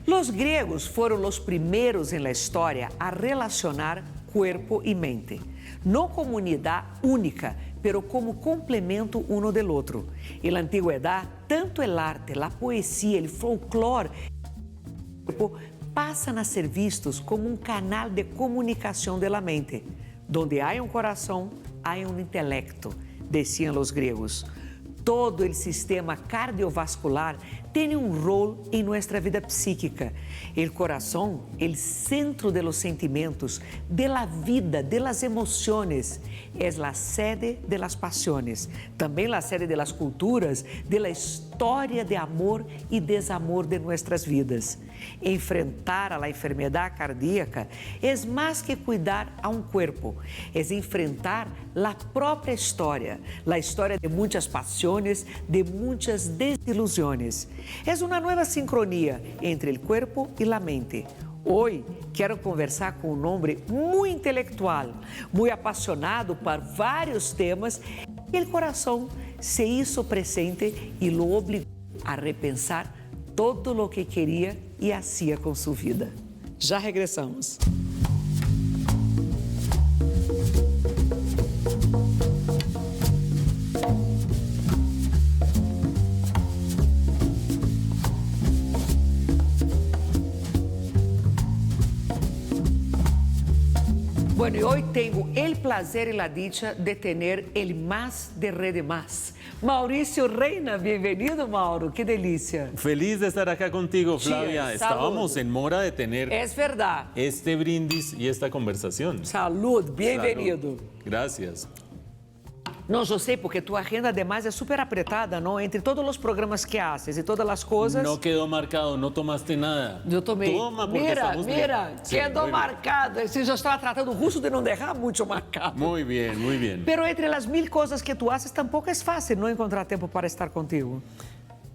Los griegos fueron los primeros en la historia a relacionar cuerpo y mente, no como unidad única, pero como complemento uno del otro. En la antigüedad, tanto el arte, la poesía, el folclore pasan a ser vistos como un canal de comunicación de la mente. Donde hay un corazón, hay un intelecto, decían los griegos. Todo el sistema cardiovascular tiene un rol en nuestra vida psíquica. El corazón, el centro de los sentimientos, de la vida, de las emociones, es la sede de las pasiones, también la sede de las culturas, de la historia de amor y desamor de nuestras vidas. Enfrentar a la enfermedad cardíaca es más que cuidar a un cuerpo, es enfrentar la propia historia, la historia de muchas pasiones, de muchas desilusiones. Es una nueva sincronía entre el cuerpo y la mente. Hoy quero conversar com um homem muito intelectual, muito apaixonado por vários temas. E o coração se hizo presente e lo obligou a repensar todo o que queria e hacía com sua vida. Já regressamos. Bueno, y hoy tengo el placer y la dicha de tener el más de Rede Más. Mauricio Reina, bienvenido, Mauro, qué delicia. Feliz de estar acá contigo, Flavia. Cheers, Estábamos salud. en mora de tener Es verdad. este brindis y esta conversación. Salud, bienvenido. Salud. Gracias. Não, eu sei, porque tua agenda, además, é super apretada, não? Entre todos os programas que haces e todas as coisas... No quedó marcado, no tomaste nada. Eu tomei. Toma, porque Mira, estamos bien. Sí, quedou muy bien. marcado. Você já estava tratando justo de não deixar muito marcado. Muy bien, muy bien. Pero entre as mil coisas que tu haces, tampoco é fácil não encontrar tempo para estar contigo.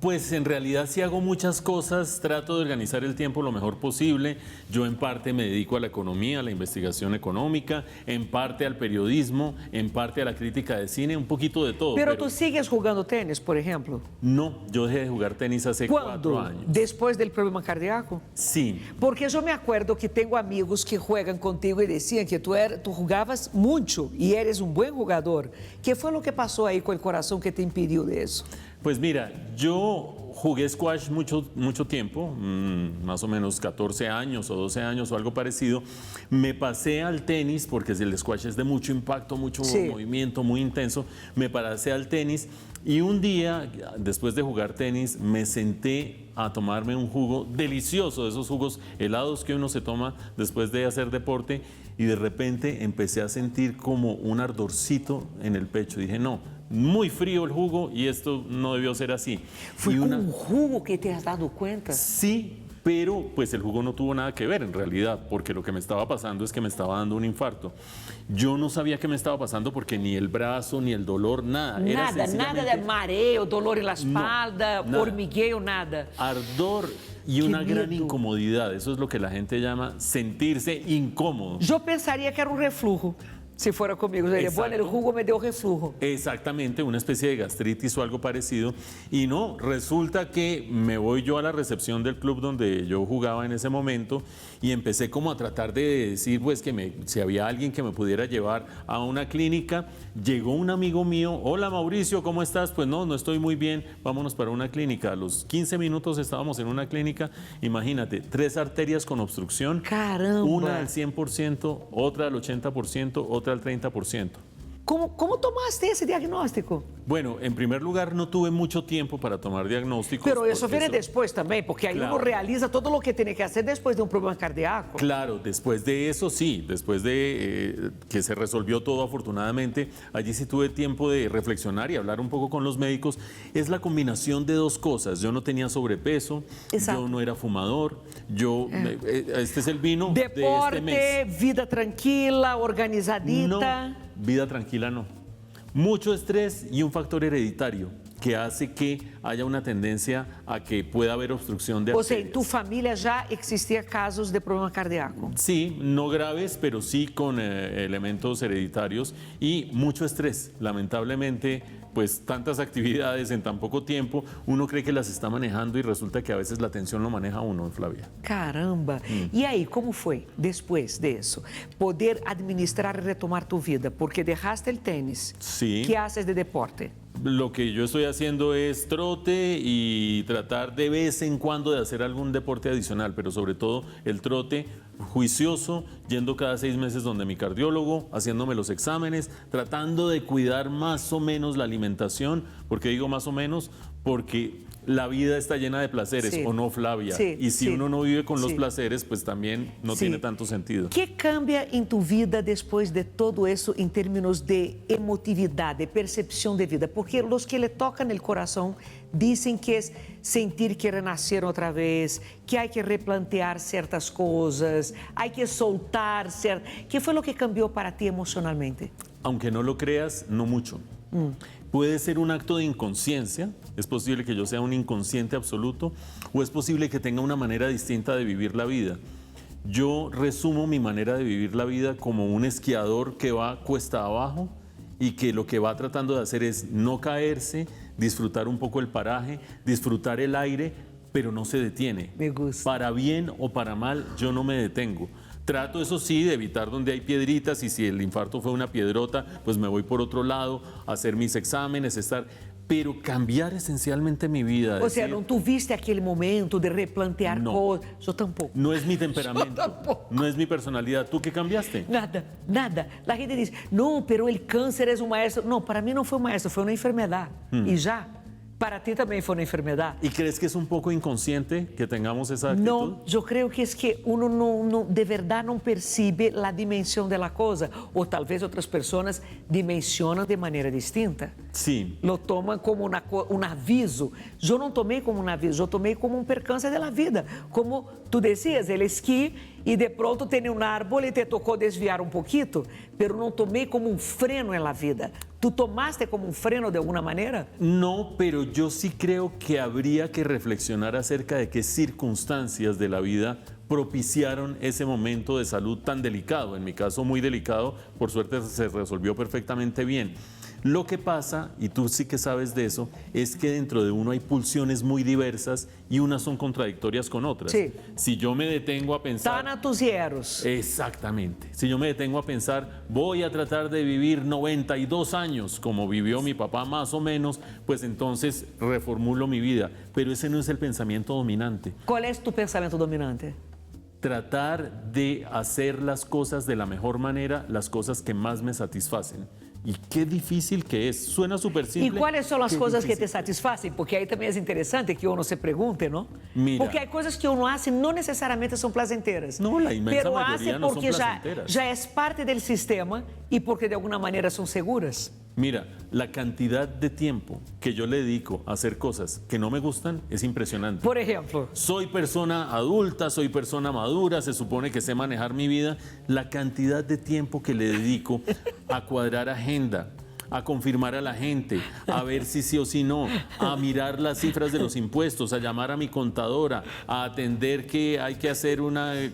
Pues en realidad sí hago muchas cosas, trato de organizar el tiempo lo mejor posible. Yo en parte me dedico a la economía, a la investigación económica, en parte al periodismo, en parte a la crítica de cine, un poquito de todo. Pero tu sigues jogando tênis, por exemplo? No, yo dejé de jugar tenis hace 4 Quando? años. Depois do problema cardíaco? Sí. Porque eu me acuerdo que tenho amigos que jogam contigo e diziam que tu jogavas muito e eres um bom jogador. Que foi o que passou aí com o coração que te impediu disso? Pues mira, yo jugué squash mucho tiempo, más o menos 14 años o 12 años o algo parecido. Me pasé al tenis porque el squash es de mucho impacto, mucho Sí. movimiento, muy intenso. Me pasé al tenis y un día, después de jugar tenis, me senté a tomarme un jugo delicioso, de esos jugos helados que uno se toma después de hacer deporte, y de repente empecé a sentir como un ardorcito en el pecho. Dije, no, muy frío el jugo y esto no debió ser así. Foi Y com una- um jugo que te has dado conta? Sí, pero pues el jugo no tuvo nada que ver en realidad, porque lo que me estaba pasando es que me estaba dando un infarto. Yo no sabía qué me estaba pasando porque ni el brazo, ni el dolor, nada. Era Nada de sencillamente mareo, dolor en la espalda, nada. hormigueo, nada. ardor y Qué una gran miedo. incomodidad. Eso es lo que la gente llama sentirse incómodo. Eu pensaria que era um reflujo, se fora comigo. Eu diria, Exato. bueno, o jugo me deu reflujo. Exactamente, una especie de gastritis o algo parecido. Y no, resulta que me voy yo a la recepción del club donde yo jugaba en ese momento y empecé como a tratar de decir pues si había alguien que me pudiera llevar a una clínica. Llegó un amigo mío, hola Mauricio, ¿cómo estás? Pues no, no estoy muy bien, vámonos para una clínica. A los 15 minutos estábamos en una clínica, imagínate, 3 arterias con obstrucción. Caramba! Una al 100%, otra al 80%, otra al 30%. Como tomaste esse diagnóstico? Bueno, en primer lugar, no tuve mucho tiempo para tomar diagnósticos. Pero isso porque viene depois também, porque aí Claro. uno realiza todo o que tem que fazer depois de um problema cardíaco. Claro, después de eso sí, después de que se resolvió todo afortunadamente, allí sí tuve tiempo de reflexionar y hablar un poco con los médicos. Es la combinación de dos cosas. Yo no tenía sobrepeso, Exacto. yo no era fumador, este es el vino de este Deporte, mes. vida tranquila, organizadita. No, vida tranquila no. Mucho estrés y un factor hereditario que hace que haya una tendencia a que pueda haber obstrucción de Ou seja, em arterias. tu família já existia casos de problema cardíaco. Sí, no graves, pero sí con elementos hereditarios y mucho estrés. Lamentablemente, pues tantas actividades en tan poco tiempo, uno cree que las está manejando y resulta que a veces la atención lo maneja uno, Flavia. Caramba! E aí, como foi depois disso? Poder administrar e retomar tu vida, porque deixaste o tênis. Sí. Que haces de deporte? Lo que yo estoy haciendo es trote y tratar de vez en cuando de hacer algún deporte adicional, pero sobre todo el trote juicioso, yendo cada 6 meses donde mi cardiólogo, haciéndome los exámenes, tratando de cuidar más o menos la alimentación. ¿Por qué digo más o menos? Porque la vida está llena de placeres, Sí. ¿o no, Flavia? Sí, y si sí, uno no vive con los sí. placeres, pues también no Sí. tiene tanto sentido. Que cambia em tu vida depois de todo isso em termos de emotividade, de percepção de vida? Porque os que lhe tocam no coração dizem que é sentir que renasceram outra vez, que há que replantear certas coisas, há que soltar certas... Que foi o que cambiou para ti emocionalmente? Aunque no lo creas, no mucho. Puede ser un acto de inconsciencia, es posible que yo sea un inconsciente absoluto, o es posible que tenga una manera distinta de vivir la vida. Yo resumo mi manera de vivir la vida como un esquiador que va cuesta abajo y que lo que va tratando de hacer es no caerse, disfrutar un poco el paraje, disfrutar el aire, pero no se detiene. Me gusta. Para bien o para mal, yo no me detengo. Trato, eso sí, de evitar donde hay piedritas y si el infarto fue una piedrota, pues me voy por otro lado, a hacer mis exámenes, estar... Pero cambiar esencialmente mi vida. Ou seja, não tuviste aquele momento de replantear No. coisas? Eu tampouco. No es mi temperamento, tampoco. no es mi personalidad. ¿Tú qué cambiaste? Nada, nada. A gente diz, não, pero el câncer é um maestro. Não, para mim não foi um maestro, foi uma enfermidade. E já, para ti também foi uma enfermidade. ¿Y crees que es un poco inconsciente que tengamos esa actitud? Não, eu creio que é que uno não, de verdade não percebe a dimensão da coisa, ou talvez outras pessoas dimensionam de maneira distinta. Sí. Lo tomam como um aviso. Eu não tomei como um aviso, eu tomei como um percance da vida. Como tu dizias, ele esqui e de pronto tem um árvore e te tocou desviar um pouquinho, pero não tomei como um freno na vida. ¿Tú tomaste como un freno de alguna manera? No, pero yo sí creo que habría que reflexionar acerca de qué circunstancias de la vida propiciaron ese momento de salud tan delicado. En mi caso, muy delicado, por suerte se resolvió perfectamente bien. Lo que pasa, y tú sí que sabes de eso, es que dentro de uno hay pulsiones muy diversas y unas son contradictorias con otras. Sí. Si yo me detengo a pensar... Tanatusieros. Exactamente. Si yo me detengo a pensar, voy a tratar de vivir 92 años, como vivió mi papá más o menos, pues entonces reformulo mi vida. Pero ese no es el pensamiento dominante. ¿Cuál es tu pensamiento dominante? Tratar de hacer las cosas de la mejor manera, las cosas que más me satisfacen. Y qué difícil que es. Suena súper simple. E quais são as Qué coisas que difícil. te satisfazem? Porque aí também é interessante que uno se pergunte, não? Mira. Porque há coisas que uno hace não necessariamente são placenteiras. No, la inmensa pero mayoría hace no son porque placenteras. já é parte del sistema e porque de alguma maneira são seguras. Mira, la cantidad de tiempo que yo le dedico a hacer cosas que no me gustan es impresionante. Por exemplo, Soy persona adulta, soy persona madura, se supone que sé manejar mi vida. La cantidad de tiempo que le dedico a cuadrar agenda, a confirmar a la gente, a ver si sí o si no, a mirar las cifras de los impuestos, a llamar a mi contadora, a atender que hay que hacer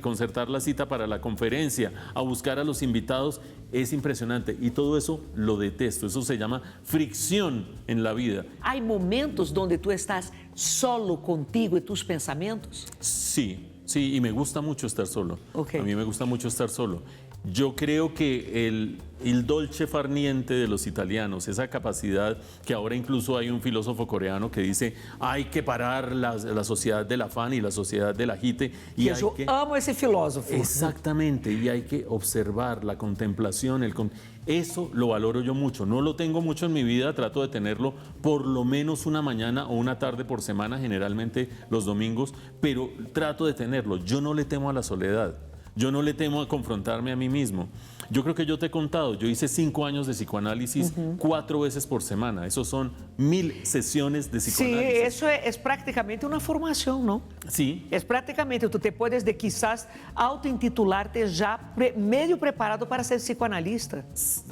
concertar la cita para la conferencia, a buscar a los invitados, es impresionante. Y todo eso lo detesto, eso se llama fricción en la vida. há momentos onde tu estás solo contigo e tus pensamentos? Sí, sí, y me gusta mucho estar solo. Ok. A mí me gusta mucho estar solo. Yo creo que el dolce far niente de los italianos, esa capacidad que ahora incluso hay un filósofo coreano que dice hay que parar la sociedad del afán y la sociedad del agite. Y Que hay eu que... amo esse filósofo. Exactamente, y hay que observar la contemplación, eso lo valoro yo mucho. No lo tengo mucho en mi vida, trato de tenerlo por lo menos una mañana o una tarde por semana, generalmente los domingos, pero trato de tenerlo. Yo no le temo a la soledad. Yo no le temo a confrontarme a mí mismo. Yo creo que yo te he contado, yo hice 5 años de psicoanálisis 4 veces por semana. Eso son 1000 sesiones de Sim, psicoanálisis. isso é praticamente uma formação, não? Sí, É praticamente, tu te puedes de quizás auto-intitularte já meio preparado para ser psicoanalista.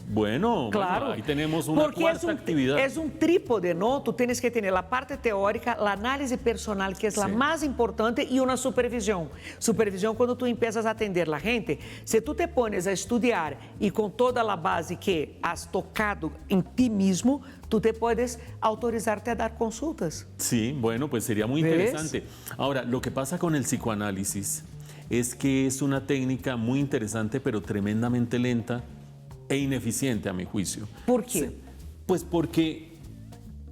bueno, Claro. ahí tenemos una Porque cuarta actividad. es un trípode, ¿no? Tú tienes que tener la parte teórica, la análisis personal, que es la Sí. más importante, y una supervisión. Supervisión cuando tú empiezas a atender aprender a gente, se tu te pones a estudar e com toda a base que has tocado em ti mesmo, tú te puedes autorizarte a dar consultas. Sí, bueno, pues sería muy interesante. Ahora, lo que pasa con el psicoanálisis es que es una técnica muy interesante, pero tremendamente lenta e ineficiente a mi juicio. ¿Por qué? Pues porque,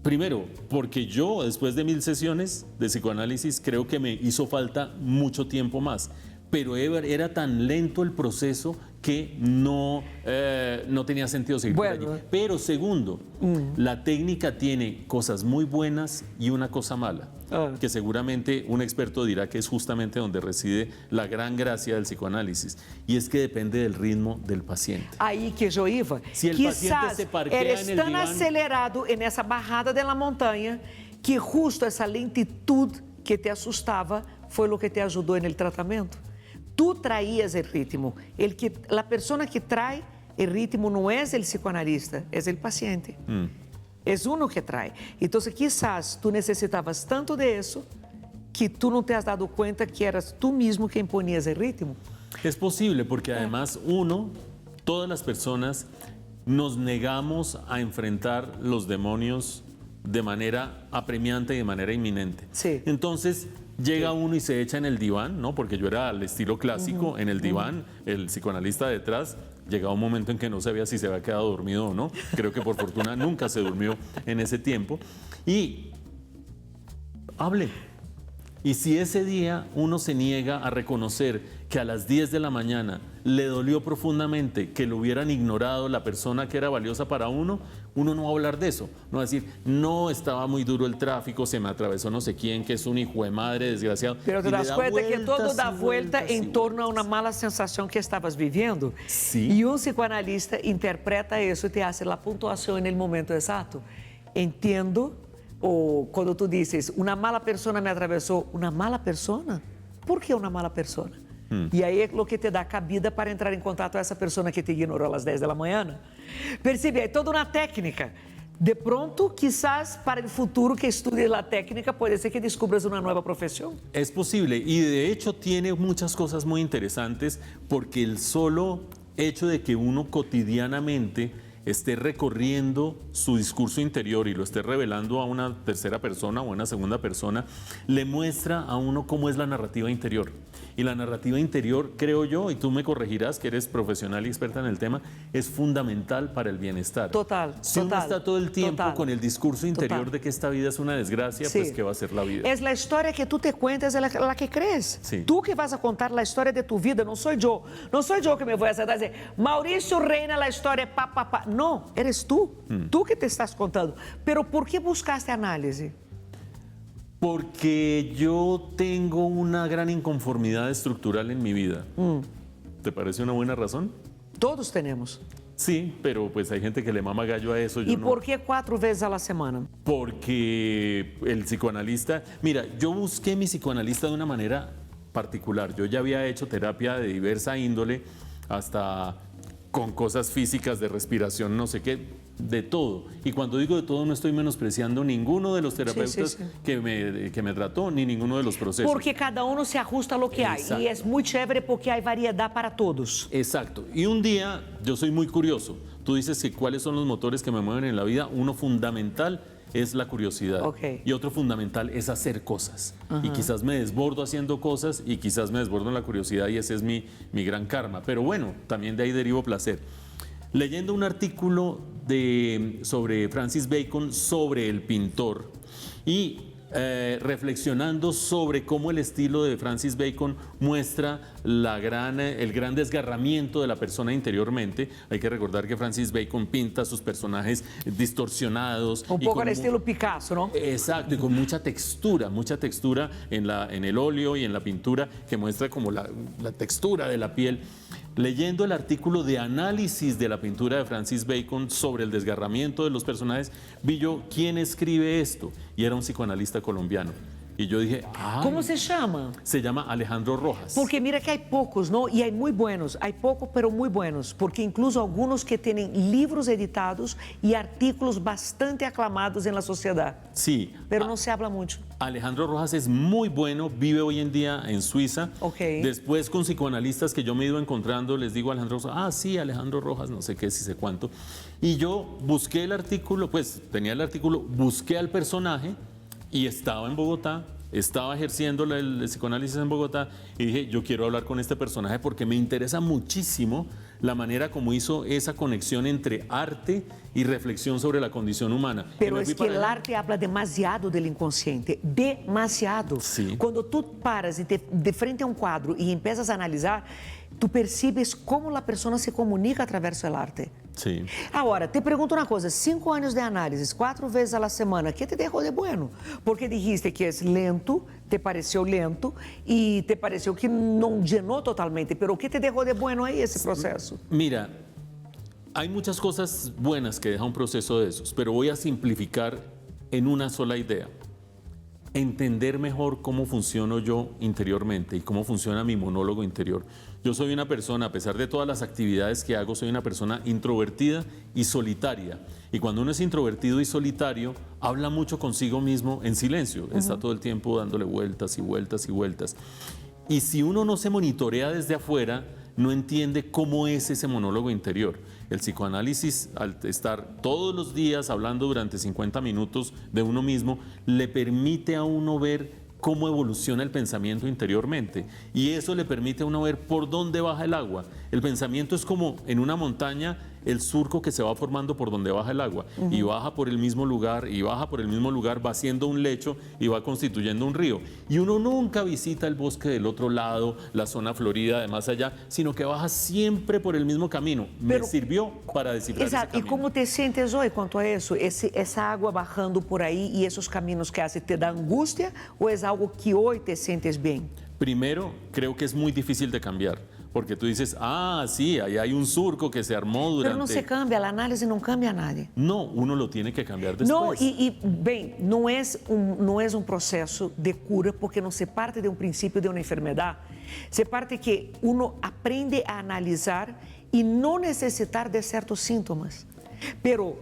primero, porque yo después de 1000 sesiones de psicoanálisis creo que me hizo falta mucho tiempo más, pero era tan lento el proceso que no tenía sentido seguir por allí. Pero segundo, la técnica tiene cosas muy buenas y una cosa mala, que seguramente un experto dirá que es justamente donde reside la gran gracia del psicoanálisis, y es que depende del ritmo del paciente. Aí que eu iba, Si el paciente se parquea eres en el tan diván, acelerado en esa bajada de la montaña que justo essa lentitud que te assustava foi o que te ajudou en el tratamento. Tú traías el ritmo. La persona que trae el ritmo no es el psicoanalista, es el paciente. Es uno que trae. Entonces, quizás tú necesitabas tanto de eso que tú no te has dado cuenta que eras tú mismo quien ponías el ritmo. es posible porque además todas las personas nos negamos a enfrentar los demonios de manera apremiante y de manera inminente. Sí. Entonces llega uno y se echa en el diván, ¿no? Porque yo era al estilo clásico, en el diván, el psicoanalista detrás. Llegaba un momento en que no sabía si se había quedado dormido o no. Creo que por fortuna nunca se durmió en ese tiempo. Y hable. Y si ese día uno se niega a reconocer que a las 10 de la mañana le dolió profundamente que lo hubieran ignorado la persona que era valiosa para uno no va a hablar de eso. No va a decir, no, estaba muy duro el tráfico, se me atravesó no sé quién, que es un hijo de madre desgraciado. Pero te das cuenta que todo da vuelta em torno a uma vueltas. mala sensação que estavas vivendo. Sí. E um psicoanalista interpreta isso e te hace a pontuação no momento exato. Entendo, ou quando tu dizes, uma mala pessoa me atravessou, uma mala pessoa? Por que uma mala pessoa? E aí é o que te dá cabida para entrar em contato com essa pessoa que te ignorou às 10 da manhã. Percebe? É toda uma técnica. De pronto, quizás para o futuro que estudes a técnica, pode ser que descubras uma nova profissão. Es posible y de hecho tiene muchas cosas muy interesantes porque el solo hecho de que uno cotidianamente esté recorriendo su discurso interior y lo esté revelando a una tercera persona o a una segunda persona, le muestra a uno cómo es la narrativa interior. Y la narrativa interior, creo yo, y tú me corregirás, que eres profesional y experta en el tema, es fundamental para el bienestar. Total, Si uno total, está todo el tiempo total, con el discurso interior total. de que esta vida es una desgracia, Sí. pues ¿qué va a ser la vida? Es la historia que tú te cuentas, es la que crees. Sí. Tú que vas a contar la historia de tu vida, no soy yo. No soy yo que me voy a sentar y decir, Mauricio Reina, la historia, pa, pa, pa. No, eres tú. Tú que te estás contando. Pero ¿por qué buscaste análisis? Porque yo tengo una gran inconformidad estructural en mi vida. ¿Te parece una buena razón? Todos tenemos. Sí, pero pues hay gente que le mama gallo a eso. Yo ¿Y no. por qué 4 veces a la semana? Porque el psicoanalista, mira, yo busqué mi psicoanalista de una manera particular. Yo ya había hecho terapia de diversa índole, hasta con cosas físicas de respiración, no sé qué, de todo. Y cuando digo de todo, no estoy menospreciando ninguno de los terapeutas sí. que me trató, ni ninguno de los procesos. Porque cada uno se ajusta a lo que hay. Exacto. Y es muy chévere porque hay variedad para todos. Exacto. Y un día, yo soy muy curioso. Tú dices que cuáles son los motores que me mueven en la vida. Uno fundamental es la curiosidad. Ok. Y otro fundamental es hacer cosas. Y quizás me desbordo haciendo cosas y quizás me desbordo en la curiosidad y ese es mi gran karma. Pero bueno, también de ahí derivo placer. Leyendo un artículo sobre Francis Bacon, sobre el pintor, y reflexionando sobre cómo el estilo de Francis Bacon muestra el gran desgarramiento de la persona interiormente. Hay que recordar que Francis Bacon pinta a sus personajes distorsionados. Un y poco con al estilo Picasso, ¿no? Exacto, y con mucha textura en el óleo y en la pintura que muestra como la textura de la piel. Leyendo el artículo de análisis de la pintura de Francis Bacon sobre el desgarramiento de los personajes, vi yo quién escribe esto, y era un psicoanalista colombiano. Y yo dije, ay, ¿Cómo se llama? se llama Alejandro Rojas. Porque mira que hay pocos, ¿no? Y hay muy buenos, hay pocos, pero muy buenos, porque incluso algunos que tienen libros editados y artículos bastante aclamados en la sociedad, Sí, pero no se habla mucho. Alejandro Rojas es muy bueno, vive hoy en día en Suiza. Ok. Después con psicoanalistas que yo me he ido encontrando, les digo a Alejandro Rojas, ah, sí, Alejandro Rojas, no sé qué, si sé cuánto. Y yo busqué el artículo, pues tenía el artículo, busqué al personaje y estaba en Bogotá, estaba ejerciendo el psicoanálisis en Bogotá y dije, yo quiero hablar con este personaje porque me interesa muchísimo la manera como hizo esa conexión entre arte y reflexión sobre la condición humana. Y Pero me es fui que para el allá. arte habla demasiado del inconsciente, demasiado. Sí. Cuando tú paras de frente a un cuadro y empiezas a analizar, tú percibes cómo la persona se comunica a través del arte. Sí. Agora, te pergunto uma coisa, 5 anos de análise, 4 vezes a la semana, ¿qué te dejó de bueno? Porque dijiste que es lento, te pareció lento y te pareció que no llenó totalmente, pero ¿qué te dejó de bueno ahí ese proceso? Mira, hay muchas cosas buenas que deja un proceso de esos, pero voy a simplificar en una sola idea. Entender mejor cómo funciono yo interiormente y cómo funciona mi monólogo interior. Yo soy una persona, a pesar de todas las actividades que hago, soy una persona introvertida y solitaria. Y cuando uno es introvertido y solitario, habla mucho consigo mismo en silencio. Está todo el tiempo dándole vueltas y vueltas y vueltas. Y si uno no se monitorea desde afuera, no entiende cómo es ese monólogo interior. El psicoanálisis, al estar todos los días hablando durante 50 minutos de uno mismo, le permite a uno ver cómo evoluciona el pensamiento interiormente. Y eso le permite a uno ver por dónde baja el agua. El pensamiento es como en una montaña, el surco que se va formando por donde baja el agua. Y baja por el mismo lugar, y baja por el mismo lugar, va haciendo un lecho y va constituyendo un río. Y uno nunca visita el bosque del otro lado, la zona florida de más allá, sino que baja siempre por el mismo camino. Me Pero- sirvió para descifrar ese Exato, e camino. como te sientes hoje quanto a isso? Essa água bajando por aí e esses caminhos que haces, te dá angústia ou é algo que hoje te sientes bem? Primero, creo que es muy difícil de cambiar, porque tú dices, ah, sí, ahí hay un surco que se armó durante... Pero não se cambia, a análise não cambia nada. No, uno lo tiene que cambiar después. Não, bem, não é um processo de cura porque não se parte de um princípio de uma enfermidade. Se parte que uno aprende a analisar e não necessitar de certos sintomas. Pero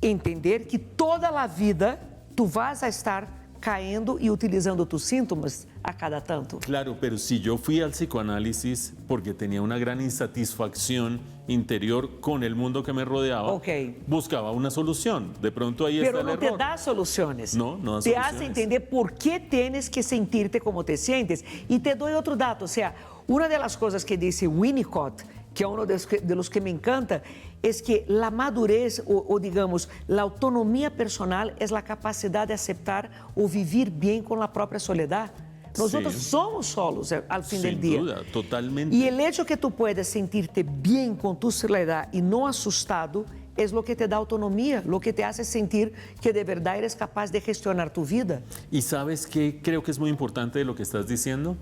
entender que toda a vida tu vas a estar caindo e utilizando tus síntomas a cada tanto. Claro, pero si yo fui al psicoanálisis porque tenía una gran insatisfacción interior con el mundo que me rodeaba, Ok. buscaba una solución. De pronto ahí Pero está não el te error. dá soluções. Não dá te hace soluciones. entender por que tienes que sentirte como te sientes. E te dou outro dato, ou seja, uma das coisas que disse Winnicott, que é um dos que me encanta, é que a madurez, ou digamos, a autonomia personal é a capacidade de aceitar ou viver bem com a própria soledade. Nós Sí. somos solos ao fim Sin do dia. duda, totalmente. E o hecho que tu puedas sentirte bem com tu soledade e não assustado é o que te dá autonomia, o que te hace sentir que de verdade eres capaz de gestionar tu vida. ¿Y sabes qué creo que es muy importante de lo que estás diciendo?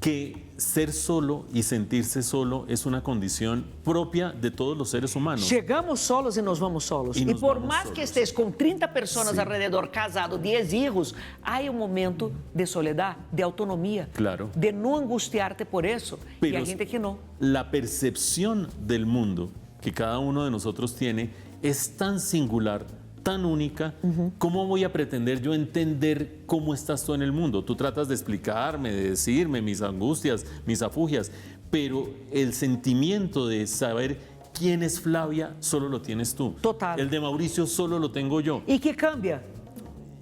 Que ser solo y sentirse solo es una condición propia de todos los seres humanos. Chegamos solos e nos vamos solos. E E nos por vamos mais solos. que estés com 30 pessoas Sim. alrededor, casado, 10 filhos, há um momento de soledade, de autonomia, Claro. de não angustiarte por isso. E Pero a gente que não. la percepción del mundo que cada uno de nosotros tiene es tan singular, tan única. ¿Cómo voy a pretender yo entender cómo estás tú en el mundo? Tú tratas de explicarme, de decirme mis angustias, mis afugias, pero el sentimiento de saber quién es Flavia solo lo tienes tú. Total. El de Mauricio solo lo tengo yo. E que cambia.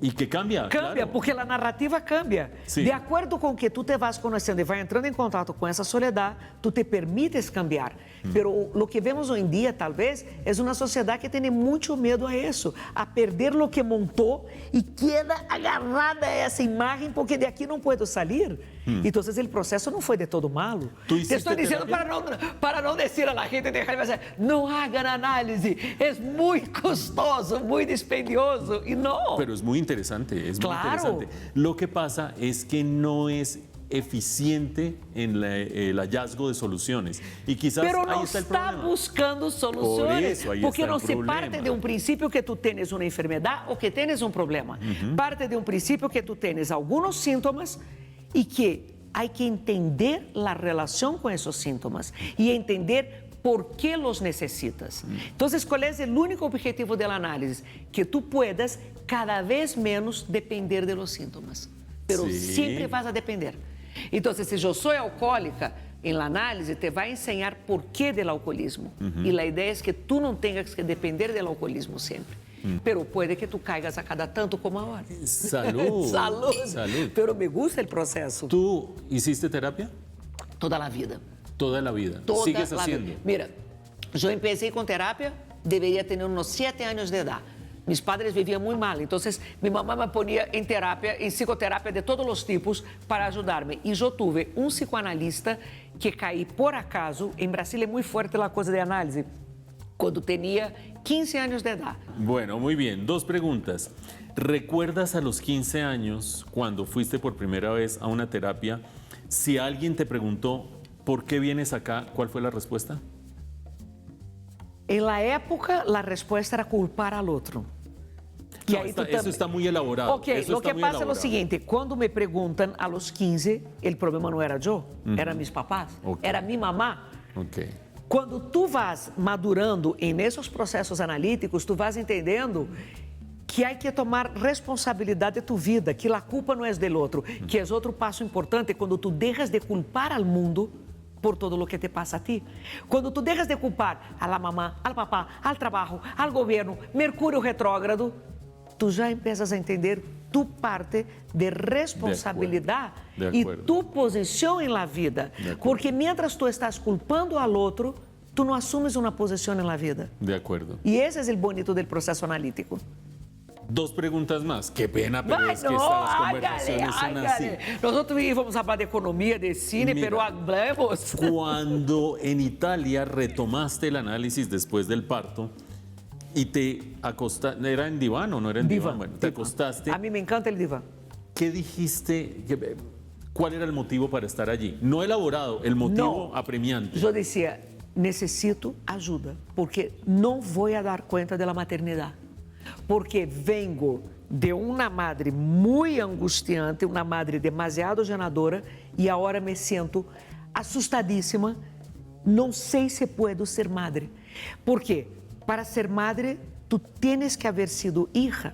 ¿Y que cambia? Cambia, Claro. porque a narrativa cambia. Sim. De acordo com que tu te vas conhecendo e vai entrando em contato com essa soledade, tu te permites cambiar. Pero o que vemos hoje em dia, talvez, é uma sociedade que tem muito medo a isso, a perder o que montou e queda agarrada a essa imagem porque de aqui não puedo sair. Então, o processo não foi de todo malo. Tu Te estou hiciste dizendo para não dizer a la gente, dejar de pensar, não hagan análise, é muito custoso, muito dispendioso, e não. Pero es muy interesante, es Claro. muy interesante. Lo que pasa es que no es eficiente en el hallazgo de soluciones. Y quizás Pero ahí não está el está problema. buscando soluções, Por isso, aí porque está não o se problema. parte de um princípio que tu tens uma enfermidade ou que tens um problema. Parte de um princípio que tu tens alguns sintomas e que há que entender a relação com esses sintomas e entender por que los necessitas. Então, qual é o único objetivo da análise? Que tu puedas cada vez menos depender de los síntomas. Pero Sí. sempre vas a depender. Então, se eu sou alcoólica, em la análise te vai ensinar por quê do alcoolismo. E a ideia é que tu não tenhas que depender do alcoolismo sempre. Pero puede que tu caigas a cada tanto como agora. Salud. Salud. Salud. Pero me gusta o processo. ¿Tú hiciste terapia? Toda a vida. Toda la vida. Toda ¿Sigues la haciendo? vida. Mira, eu empecé com terapia, deveria ter uns 7 anos de idade. Mis padres viviam muito mal, então minha mamãe me ponia em terapia, em psicoterapia de todos os tipos para ajudar-me. E eu tive um psicoanalista que caí por acaso, em Brasília é muito forte a coisa de análise, quando tinha 15 anos de edad. Bueno, muy bien. 2 preguntas. ¿Recuerdas a los 15 años, cuando fuiste por primera vez a una terapia, si alguien te preguntó, ¿por qué vienes acá? ¿Cuál fue la respuesta? En la época, la respuesta era culpar al otro. No, eso está muy elaborado. Ok, eso lo está que muy pasa es lo elaborado. siguiente, cuando me preguntan a los 15, el problema no era yo, eran mis papás, Ok. era mi mamá. Ok. Quando tu vas madurando nesses processos analíticos, tu vas entendendo que há que tomar responsabilidade de tu vida, que a culpa não é do outro, que é outro passo importante quando tu deixas de culpar ao mundo por todo o que te passa a ti. Quando tu deixas de culpar a la mamá, al papá, al trabalho, al governo, Mercúrio retrógrado, tu já empiezas a entender tu parte de responsabilidade De e acuerdo. tu posição em la vida. Porque mientras tu estás culpando al outro, tu não assumes uma posição em la vida. De acuerdo. E esse é o bonito del processo analítico. 2 preguntas más. Qué pena, pero Vai, es que não, estas hágale, conversaciones son así. hágale. Nosotros íbamos a hablar de economía, de cine, Mira. pero hablamos. Cuando en Italia retomaste el análisis después del parto y te acostaste, ¿era en diván o no era en diván? Bueno, te acostaste. A mí me encanta el diván. ¿Qué dijiste? ¿Cuál era el motivo para estar allí? No elaborado, el motivo No. apremiante. Eu decía, necesito ajuda, porque não vou a dar conta da maternidade. Porque vengo de uma madre muito angustiante, uma madre demasiado genadora, e agora me sinto assustadíssima. Não sei se puedo ser madre. Porque para ser madre, tu tienes que haber sido hija.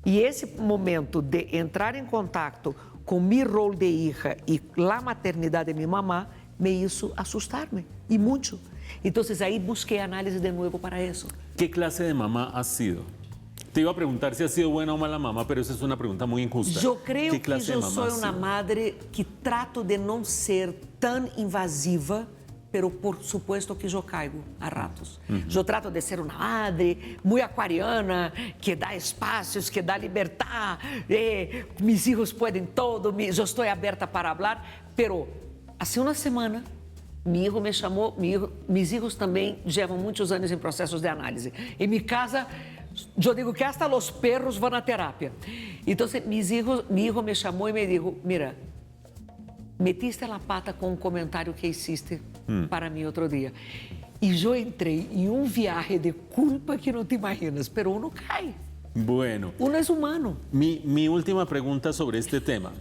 E esse momento de entrar em contato com meu rol de hija e a maternidade de minha mamá me hizo assustar-me, e muito. Então, aí busquei análise de novo para isso. ¿Qué clase de mamá has sido? Te iba a preguntar si has sido buena o mala mamá, pero esa es una pregunta muy injusta. Eu creio ¿Qué que clase de eu mamá sou has uma sido? madre que trato de não ser tão invasiva, pero por supuesto que eu caigo a ratos. Eu trato de ser uma madre muito aquariana, que dá espaços, que dá liberdade, mis hijos podem todo, eu estou aberta para falar, pero assim uma semana, meu hijo me chamou, mis hijos também levam muitos anos em processos de análise. Em minha casa, eu digo que hasta os perros vão na terapia. Então, meu hijo me chamou e me disse, mira, metiste a pata com um comentário que hiciste para mim outro dia. E eu entrei em um viaje de culpa que não te imaginas, pero uno cai. Bueno, Uno es humano. mi última pregunta sobre este tema.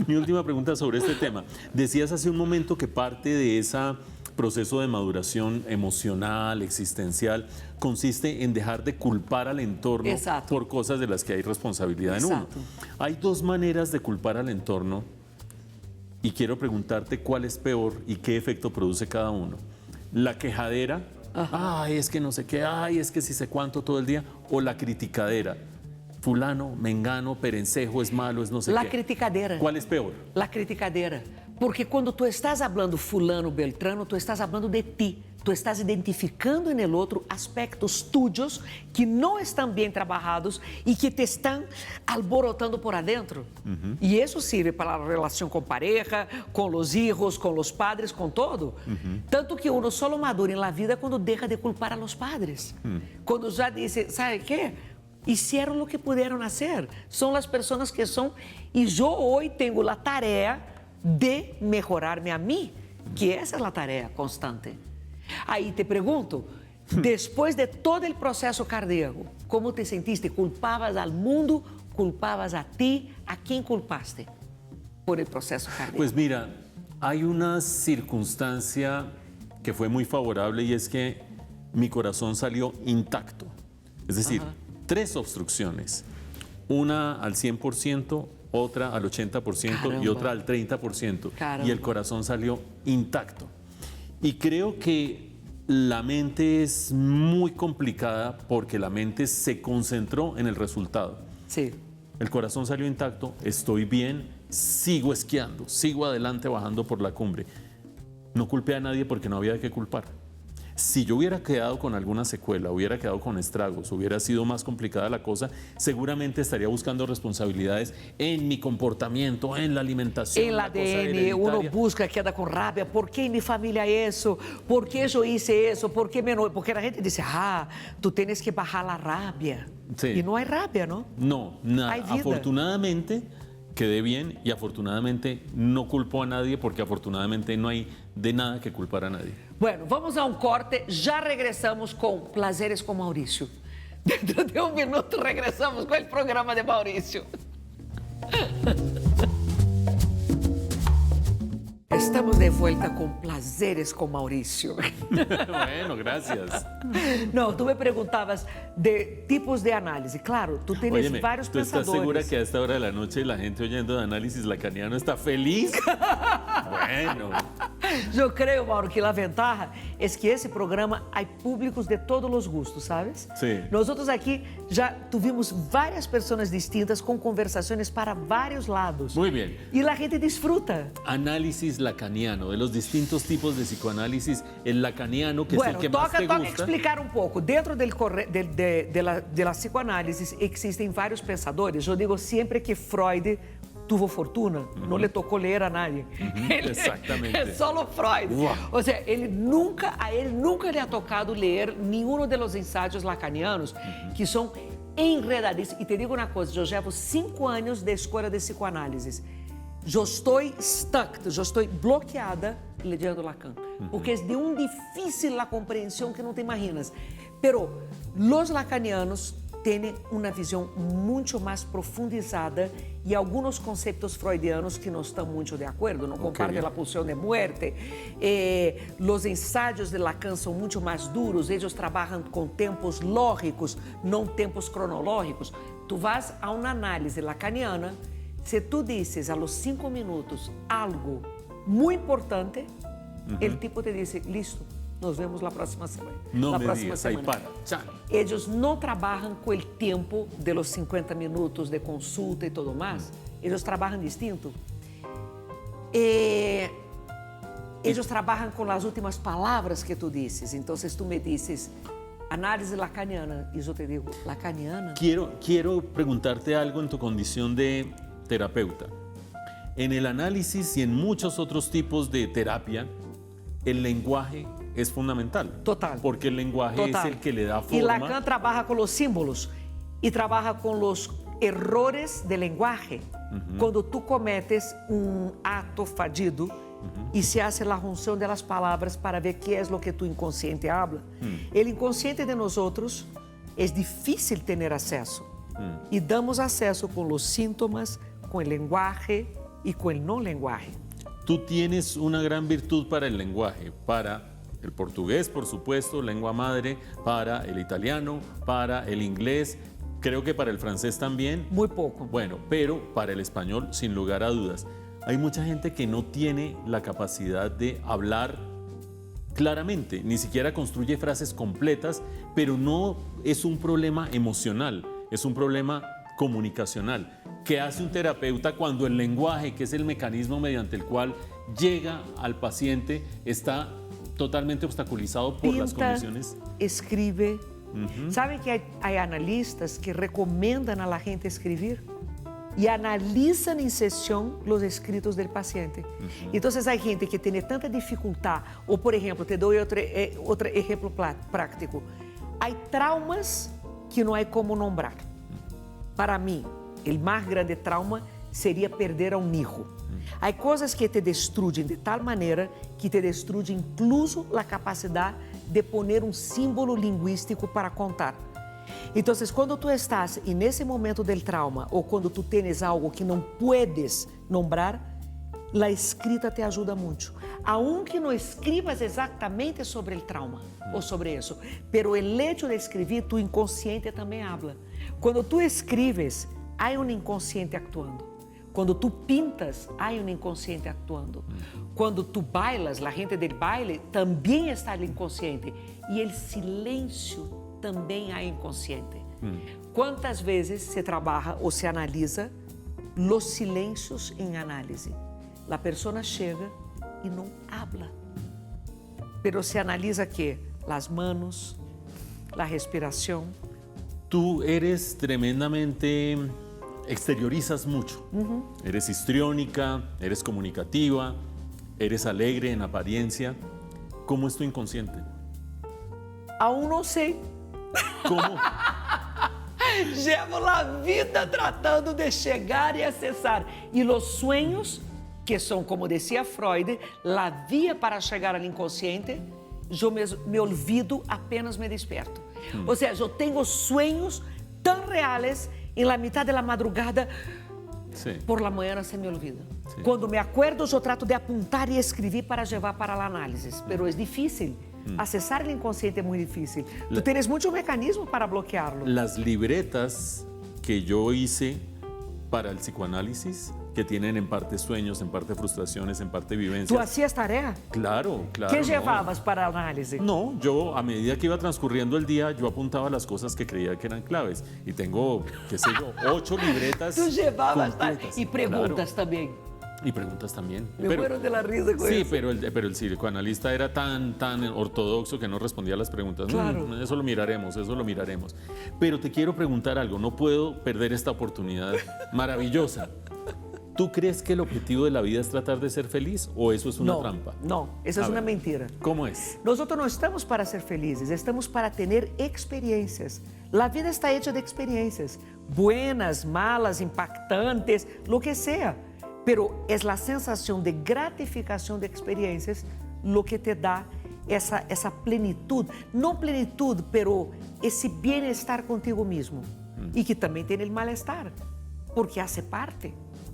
Mi última pregunta sobre este tema. Decías hace un momento que parte de ese proceso de maduración emocional, existencial, consiste en dejar de culpar al entorno Exacto. por cosas de las que hay responsabilidad en uno. Exacto. Hay 2 maneras de culpar al entorno y quiero preguntarte cuál es peor y qué efecto produce cada uno. La quejadera, ay, es que no sé qué, ay, es que si sé cuánto todo el día, o la criticadera. Fulano, mengano, perencejo, es malo, es no sé La qué. criticadeira. ¿Cuál es peor? La criticadeira. Porque quando tu estás hablando fulano, beltrano, tu estás hablando de ti. Tu estás identificando en el outro aspectos tuyos que não estão bem trabalhados e que te estão alborotando por adentro. E isso serve para a relação com pareja, com os hijos, com os padres, com todo. Tanto que uno solo madura em la vida quando deixa de culpar a los padres. Quando já disse, sabe o quê? hicieron lo que pudieron hacer. Son las personas que son, y yo hoy tengo la tarea de mejorarme a mí, que esa es la tarea constante. Ahí te pregunto, después de todo el proceso cardíaco, ¿cómo te sentiste? ¿Culpabas al mundo? ¿Culpabas a ti? ¿A quién culpaste por el proceso cardíaco? Pues mira, hay una circunstancia que fue muy favorable y es que mi corazón salió intacto. Es decir, 3 obstrucciones, una al 100%, otra al 80% Caramba. y otra al 30%. Caramba. Y el corazón salió intacto. Y creo que la mente es muy complicada porque la mente se concentró en el resultado. Sí. El corazón salió intacto, estoy bien, sigo esquiando, sigo adelante bajando por la cumbre. No culpé a nadie porque no había de qué culpar. Si yo hubiera quedado con alguna secuela, hubiera quedado con estragos, hubiera sido más complicada la cosa, seguramente estaría buscando responsabilidades en mi comportamiento, en la alimentación. En el ADN, uno busca, queda con rabia. ¿Por qué en mi familia eso? ¿Por qué yo hice eso? ¿Por qué menos? Porque la gente dice, tú tienes que bajar la rabia. Sí. Y no hay rabia, ¿no? No, nada. Hay vida. Afortunadamente quedé bien y afortunadamente no culpo a nadie porque afortunadamente no hay de nada que culpar a nadie. Bueno, vamos a un corte, ya regresamos con Placeres con Mauricio. Dentro de un minuto regresamos con el programa de Mauricio. Estamos de vuelta con Placeres con Mauricio. Bueno, gracias. No, tú me preguntabas de tipos de análisis. Claro, tú tienes Óyeme, varios ¿tú estás pensadores. segura que a esta hora de la noche la gente oyendo de análisis lacaniano está feliz? Bueno. Yo creo, Mauro, que la ventaja es que ese programa hay públicos de todos los gustos, ¿sabes? Sí. Nosotros aquí ya tuvimos varias personas distintas con conversaciones para varios lados. Muy bien. Y la gente disfruta. Análisis lacaniano, de los distintos tipos de psicoanálisis, el lacaniano, que es el que más te toca gusta. explicar un poco. Dentro de la psicoanálisis existen varios pensadores. Yo digo siempre que Freud tuvo fortuna, no le tocó leer a nadie. Exactamente. Es solo Freud. Wow. O sea, a él nunca le ha tocado leer ninguno de los ensayos lacanianos, que son enredadísimos. Y te digo una cosa, yo llevo 5 años de escuela de psicoanálisis. Yo estoy stuck, yo estoy bloqueada leyendo Lacan, porque es de un difícil la comprensión que no te imaginas. Pero los lacanianos tienen una visión mucho más profundizada y algunos conceptos freudianos que no están mucho de acuerdo, no comparten la pulsión de muerte. Los ensayos de Lacan son mucho más duros, ellos trabajan con tempos lógicos, no tempos cronológicos. Tú vas a una análise lacaniana, si tú dices a los 5 minutos algo muy importante, el tipo te dice, listo, nos vemos la próxima semana. No la me próxima digas, semana. ahí para. Chao. Ellos no trabajan con el tiempo de los 50 minutos de consulta y todo más. Ellos trabajan distinto. Ellos trabajan con las últimas palabras que tú dices. Entonces tú me dices, análisis lacaniana, y yo te digo, lacaniana. Quiero preguntarte algo en tu condición de terapeuta. En el análisis y en muchos otros tipos de terapia, el lenguaje es fundamental. Total. Porque el lenguaje es el que le da forma. Y Lacan trabaja con los símbolos y trabaja con los errores del lenguaje. Cuando tú cometes un acto fallido y se hace la junción de las palabras para ver qué es lo que tu inconsciente habla. El inconsciente de nosotros es difícil tener acceso. Y damos acceso con los síntomas, con el lenguaje y con el no lenguaje. Tú tienes una gran virtud para el lenguaje, para el portugués, por supuesto, lengua madre, para el italiano, para el inglés, creo que para el francés también. Muy poco. Bueno, pero para el español, sin lugar a dudas. Hay mucha gente que no tiene la capacidad de hablar claramente, ni siquiera construye frases completas, pero no es un problema emocional, es un problema comunicacional. ¿Qué hace un terapeuta cuando el lenguaje, que es el mecanismo mediante el cual llega al paciente, está totalmente obstaculizado por las condiciones? Escribe. ¿Saben que hay analistas que recomiendan a la gente escribir? Y analizan en sesión los escritos del paciente. Entonces hay gente que tiene tanta dificultad, o por ejemplo, te doy otro ejemplo práctico. Hay traumas que no hay como nombrar. para mim, o mais grande trauma seria perder a um hijo. Há coisas que te destruem de tal maneira que te destruem incluso a capacidade de poner um símbolo linguístico para contar. Então, quando tu estás nesse momento del trauma ou quando tu tens algo que não puedes nombrar, a escrita te ajuda muito. Aunque não escribas exatamente sobre o trauma ou sobre isso, pero el hecho de escrever, tu inconsciente também habla. Quando tu escreves, há um inconsciente actuando. Quando tu pintas, há um inconsciente actuando. Quando tu bailas, a gente del baile também está no inconsciente. E o silêncio também há inconsciente. Quantas vezes se trabalha ou se analisa os silêncios em análise? A pessoa chega e não habla. Pero se analisa que as manos, a respiração. Tú eres tremendamente, exteriorizas mucho. Eres histriónica, eres comunicativa, eres alegre en apariencia. ¿Cómo es tu inconsciente? Aún não sei. ¿Cómo? Llevo a vida tratando de chegar e acessar. E os sonhos, que são, como dizia Freud, a via para chegar ao inconsciente, eu me olvido, apenas me desperto. Ou seja, eu tenho sonhos tão reais em la mitad de la madrugada, por la manhã se me olvida. Quando me acuerdo, eu trato de apuntar e escrever para levar para a análise, pero é difícil. Acessar o inconsciente é muito difícil. Tu tens muitos mecanismos para bloqueá-lo. Las libretas que yo hice para el psicoanálisis, que tienen en parte sueños, en parte frustraciones, en parte vivencias. Tu hacías tarefa? Claro, claro. ¿Qué llevabas para a análise? No, yo a medida que iba transcurriendo el día, yo apuntaba las cosas que creía que eran claves. Y tengo, qué sé yo, 8 libretas. Tu llevabas completas. e perguntas Claro. também. Y preguntas también. Me muero de la risa con sí, eso. pero el psicoanalista era tan ortodoxo que no respondía a las preguntas. Claro. Eso lo miraremos, eso lo miraremos. Pero te quiero preguntar algo, no puedo perder esta oportunidad maravillosa. ¿Tú crees que el objetivo de la vida es tratar de ser feliz o eso es una trampa? Não, essa é A uma ver. mentira. ¿Cómo es? Nosotros não estamos para ser felizes, estamos para ter experiências. A vida está hecha de experiências, buenas, malas, impactantes, lo que sea. Pero es la sensación de gratificación de experiencias lo que te da esa plenitud. No plenitud, pero ese bienestar contigo mismo. Y que también tiene el malestar, porque hace parte.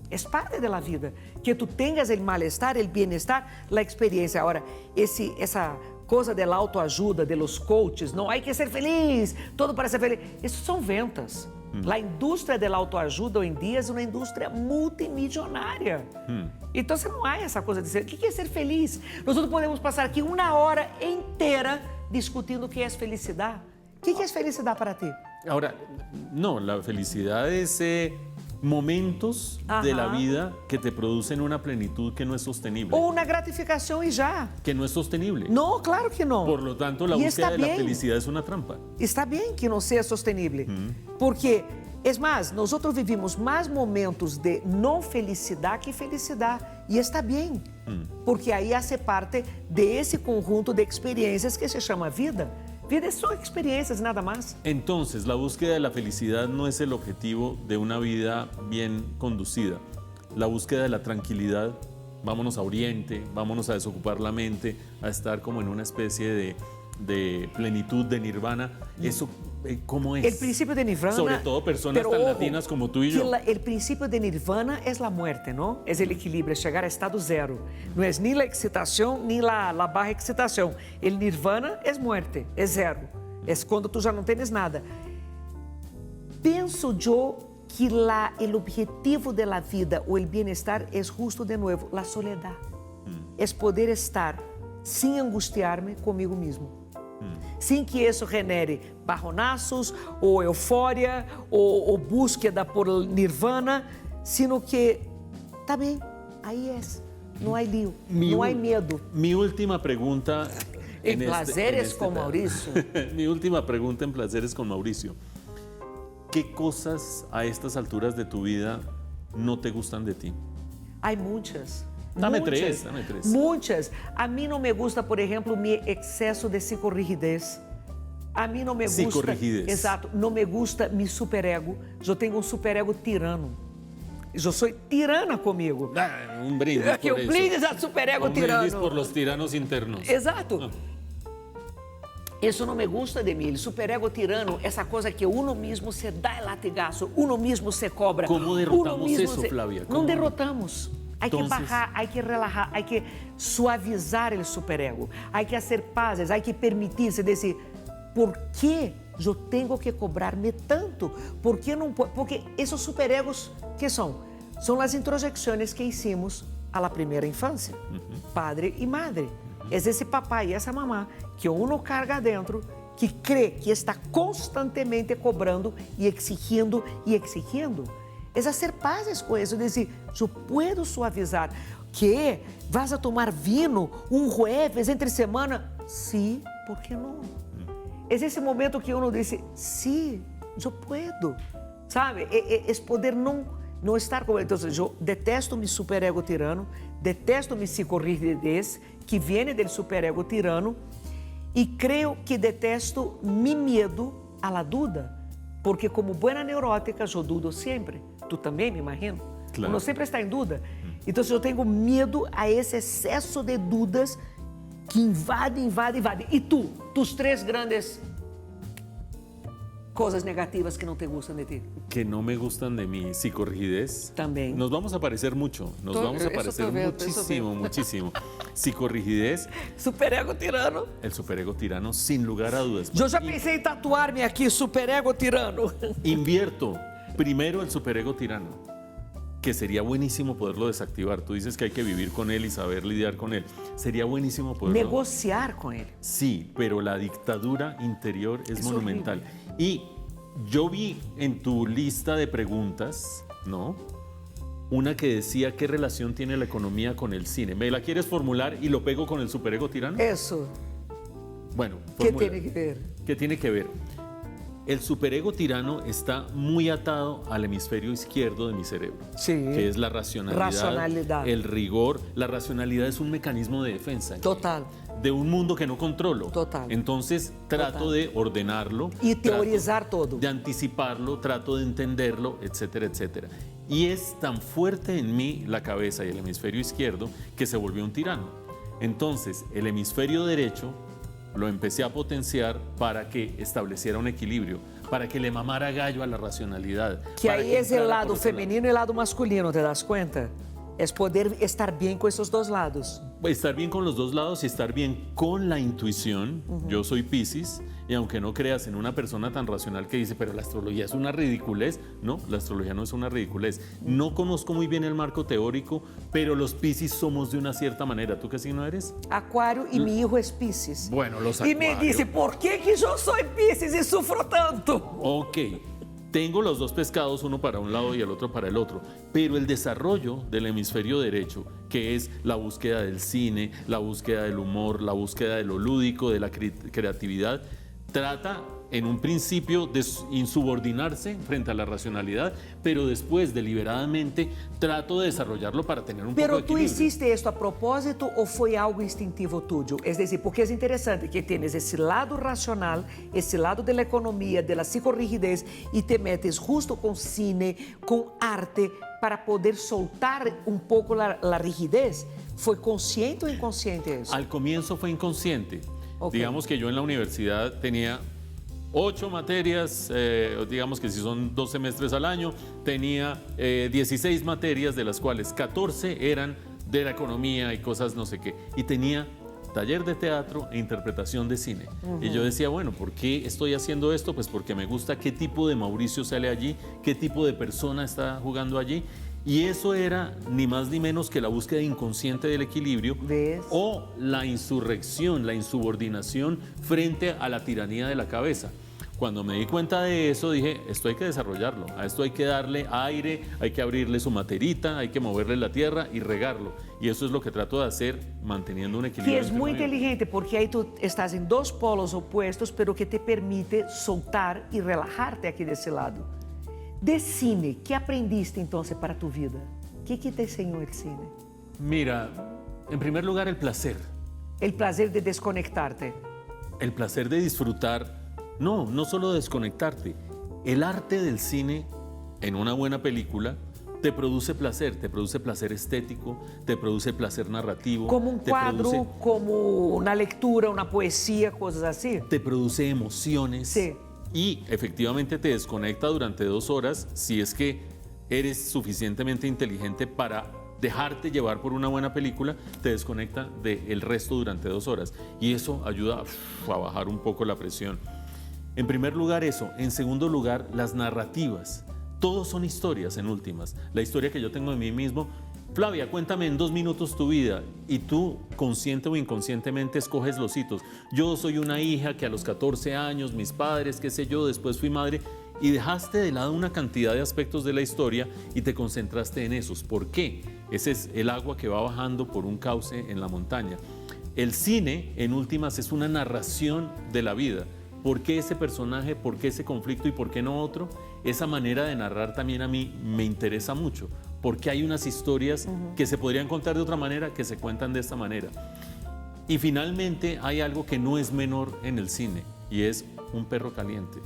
Es parte de la vida. Que tú tengas el malestar, el bienestar, la experiencia. Ahora, esa cosa de la autoajuda, de los coaches, não, hay que ser feliz, todo para ser feliz. Isso são ventas. A indústria da autoajuda hoje em dia é uma indústria multimilionária. Então, não há essa coisa de ser... O que é ser feliz? Nós podemos passar aqui 1 hora inteira discutindo o que é felicidade. O que é felicidade para ti? Ahora, no, la felicidad es momentos de la vida que te producen una plenitud que no es sostenible. Ou uma gratificação e já. Que no es sostenible. Não, claro que não. Por lo tanto, la Y búsqueda está de la bien. felicidad es una trampa. Está bem que não seja sostenível, porque, é mais, nós vivimos mais momentos de não felicidade que felicidade, e está bem, porque aí hace parte desse conjunto de experiências que se chama vida. Vida são experiências, nada mais. Entonces, la búsqueda de la felicidad no es el objetivo de una vida bien conducida. La búsqueda de la tranquilidad, vámonos a Oriente, vámonos a desocupar la mente, a estar como en una especie de plenitud, de nirvana. Eso, ¿cómo es? El principio de nirvana... Sobre todo personas tan latinas como tú y yo. El principio de nirvana es la muerte, ¿no? Es el equilibrio, es llegar a estado cero. No es ni la excitación ni la baja excitación. El nirvana es muerte, es cero. Es cuando tú ya no tienes nada. Penso yo que el objetivo de la vida o el bienestar es justo de nuevo, la soledad. Es poder estar sin angustiarme conmigo mismo. Sem que isso genere barronaços, ou eufória, ou búsqueda por nirvana, sino que, tá bem, aí é, não há lío, não há medo. Mi última pregunta... En Placeres con Mauricio. Mi última pregunta en Placeres con Mauricio. ¿Qué cosas a estas alturas de tu vida no te gustan de ti? Há muitas. Dame muitas, tres. Muitas. A mim não me gusta, por exemplo, o meu excesso de psicorrigidez. A mim não me gusta. Psicorrigidez. Exato, não me gusta mi superego. Eu tenho um superego tirano. Eu sou tirana comigo. Ah, un brindis Que por o eso. brindis a superego Un brindis tirano. por los tiranos internos. Exato. Isso não me gusta de mim. El superego tirano, essa coisa que uno mesmo se dá el latigazo, uno mesmo se cobra. Como derrotamos uno mismo eso, Flavia? Não Como? derrotamos. Hay que Entonces- bajar, hay que relajar, hay que suavizar el superego, hay que hacer pazes, hay que permitirse decir, ¿por qué eu tenho que cobrar-me tanto? ¿Por qué não puedo? Porque esos superegos, ¿qué son? Son las introyecciones que hicimos a la primera infancia, padre y madre. Es esse papai e essa mamá que uno carga dentro, que crê que está constantemente cobrando e exigindo e exigindo. Es hacer pazes com isso, dizer, eu puedo suavizar. Que vas a tomar vino jueves entre semana? Sim, por que não? É esse momento que uno diz, sim, eu puedo. Sabe? É poder não estar com ele. Então, eu detesto mi superego tirano, detesto mi psicorrigidez, que vem do superego tirano, e creio que detesto mi medo a la duda, porque como buena neurótica, eu dudo sempre. Tu também, me imagino? Claro. Uno sempre está em dúvida. Então, eu tenho medo a esse excesso de dúvidas que invade. E tu, tus três grandes coisas negativas que não te gustam de ti? Que no me gustan de mi psicorrigidez. También. Nos vamos a parecer mucho, nos Todo- vamos a eso parecer te veo, muchísimo, muchísimo. Psicorrigidez, Superego tirano. el superego tirano, sin lugar a dudas. Eu já pensei em tatuar-me aqui, superego tirano. Invierto primero el superego tirano, que sería buenísimo poderlo desactivar. Tú dices que hay que vivir con él y saber lidiar con él. Sería buenísimo poderlo... Negociar com ele. Sí, pero la dictadura interior es Es monumental. Y yo vi en tu lista de preguntas, ¿no? Una que decía qué relación tiene la economía con el cine. ¿Me la quieres formular y lo pego con el superego tirano? Isso. Bueno, Que formula. tem que ver? ¿Qué tiene que ver? El superego tirano está muy atado al hemisferio izquierdo de mi cerebro, Sí. que es la racionalidad, el rigor. La racionalidad es un mecanismo de defensa Total. de un mundo que no controlo. Total. Entonces trato Total. de ordenarlo. Y trato teorizar todo. De anticiparlo, trato de entenderlo, etcétera, etcétera. Y es tan fuerte en mí la cabeza y el hemisferio izquierdo que se volvió un tirano. Entonces el hemisferio derecho lo empecé a potenciar para que estableciera un equilibrio, para que le mamara gallo a la racionalidad. Que para aí é o entrara lado por otro feminino e o lado masculino, te das conta? É poder estar bem com esses dois lados. Estar bien con los dos lados y estar bien con la intuición. Yo soy Piscis y aunque no creas en una persona tan racional que dice, pero la astrología es una ridiculez, no, la astrología no es una ridiculez. No conozco muy bien el marco teórico, pero los Piscis somos de una cierta manera. ¿Tú qué signo eres? Aquário e mi hijo é Piscis. Bueno, los E me Acuario. disse, por que eu sou Piscis e sofro tanto? Ok, tengo los dos pescados, uno para un lado y el otro para el otro, pero el desarrollo del hemisferio derecho, que es la búsqueda del cine, la búsqueda del humor, la búsqueda de lo lúdico, de la creatividad, trata en un principio de insubordinarse frente a la racionalidad, pero después deliberadamente trato de desarrollarlo para tener un poco Pero de tu equilibrio. hiciste esto a propósito ou foi algo instintivo tuyo? Es decir, porque es interessante que tienes esse lado racional, esse lado da economia, da psicorrigidez e te metes justo com cine, com arte, para poder soltar um pouco a rigidez. ¿Foi consciente ou inconsciente isso? Al comienzo fue inconsciente. Ok. Digamos que yo en la universidad tenía 8 materias, digamos que si son 2 semestres al año, tenía 16 materias, de las cuales 14 eran de la economía y cosas no sé qué. Y tenía taller de teatro e interpretación de cine. Y yo decía, bueno, ¿por qué estoy haciendo esto? Pues porque me gusta qué tipo de Mauricio sale allí, qué tipo de persona está jugando allí. Y eso era ni más ni menos que la búsqueda inconsciente del equilibrio ¿Ves? o la insurrección, la insubordinación frente a la tiranía de la cabeza. Cuando me di cuenta de eso, dije, esto hay que desarrollarlo, a esto hay que darle aire, hay que abrirle su materita, hay que moverle la tierra y regarlo. Y eso es lo que trato de hacer, manteniendo un equilibrio. Que é entre muito medio. inteligente, porque aí tu estás em dois polos opostos, pero que te permite soltar e relajarte aqui desse lado. De cine, que aprendiste então para tu vida? O que te ensinou o cine? Mira, en primer lugar, el placer. O prazer de desconectarte. El placer de disfrutar No, no solo desconectarte. El arte del cine en una buena película te produce placer estético, te produce placer narrativo. Como un cuadro, como una lectura, una poesía, cosas así. Te produce emociones. Sí. Y efectivamente te desconecta durante 2 horas si es que eres suficientemente inteligente para dejarte llevar por una buena película, te desconecta del resto durante 2 horas. Y eso ayuda a bajar un poco la presión. En primer lugar eso. En segundo lugar, las narrativas. Todos son historias en últimas. La historia que yo tengo de mí mismo. Flavia, cuéntame en 2 minutos tu vida. Y tú, consciente o inconscientemente, escoges los hitos. Yo soy una hija que a los 14 años, mis padres, qué sé yo, después fui madre. Y dejaste de lado una cantidad de aspectos de la historia y te concentraste en esos. ¿Por qué? Ese es el agua que va bajando por un cauce en la montaña. El cine, en últimas, es una narración de la vida. ¿Por qué ese personaje? ¿Por qué ese conflicto? ¿Y por qué no otro? Esa manera de narrar también a mí me interesa mucho, porque hay unas historias que se podrían contar de otra manera, que se cuentan de esta manera. Y finalmente hay algo que no es menor en el cine, y es un perro caliente.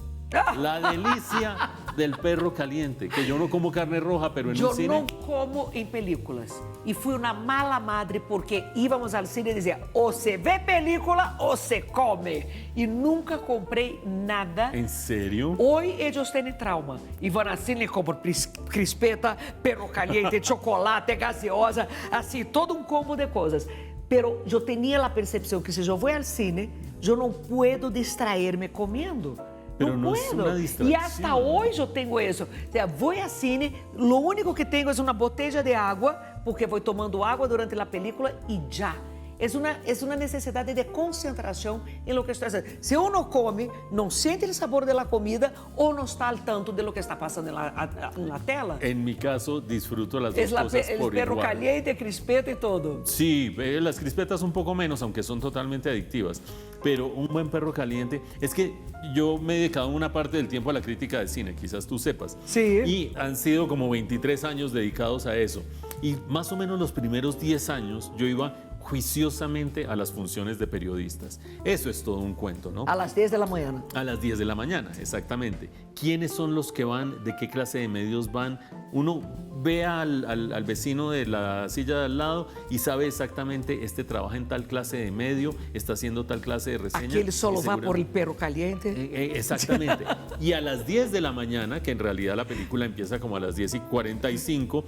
La delicia del perro caliente, que yo no como carne roja, pero en el cine... Yo no como en películas. Y fui una mala madre porque íbamos al cine y decía, o se ve película o se come. Y nunca compré nada. ¿En serio? Hoy ellos tienen trauma y van al cine y compran crispeta, perro caliente, chocolate, gaseosa, así, todo un combo de cosas. Pero yo tenía la percepción que si yo voy al cine, yo no puedo distraerme comiendo. Pero no es puedo. una distracción. Y hasta hoy yo tengo eso. O sea, voy al cine, lo único que tengo es una botella de agua, porque voy tomando agua durante la película y ya. Es una necesidad de concentración en lo que estoy haciendo. Si uno come, no siente el sabor de la comida o no está al tanto de lo que está pasando en la tela. En mi caso, disfruto las dos Es cosas el por perro igual. caliente, crispeta y todo. Sí, las crispetas un poco menos, aunque son totalmente adictivas. Pero un buen perro caliente... Es que yo me he dedicado una parte del tiempo a la crítica de cine, quizás tú sepas. Sí. Y han sido como 23 años dedicados a eso. Y más o menos los primeros 10 años yo iba juiciosamente a las funciones de periodistas. Eso es todo un cuento, ¿no? A las 10 de la mañana. A las 10 de la mañana, exactamente. ¿Quiénes son los que van? ¿De qué clase de medios van? Uno ve al vecino de la silla de al lado y sabe exactamente, este trabaja en tal clase de medio, está haciendo tal clase de reseña. Aquel solo va por el seguramente... perro caliente. Exactamente. Y a las 10 de la mañana, que en realidad la película empieza como a las 10:45,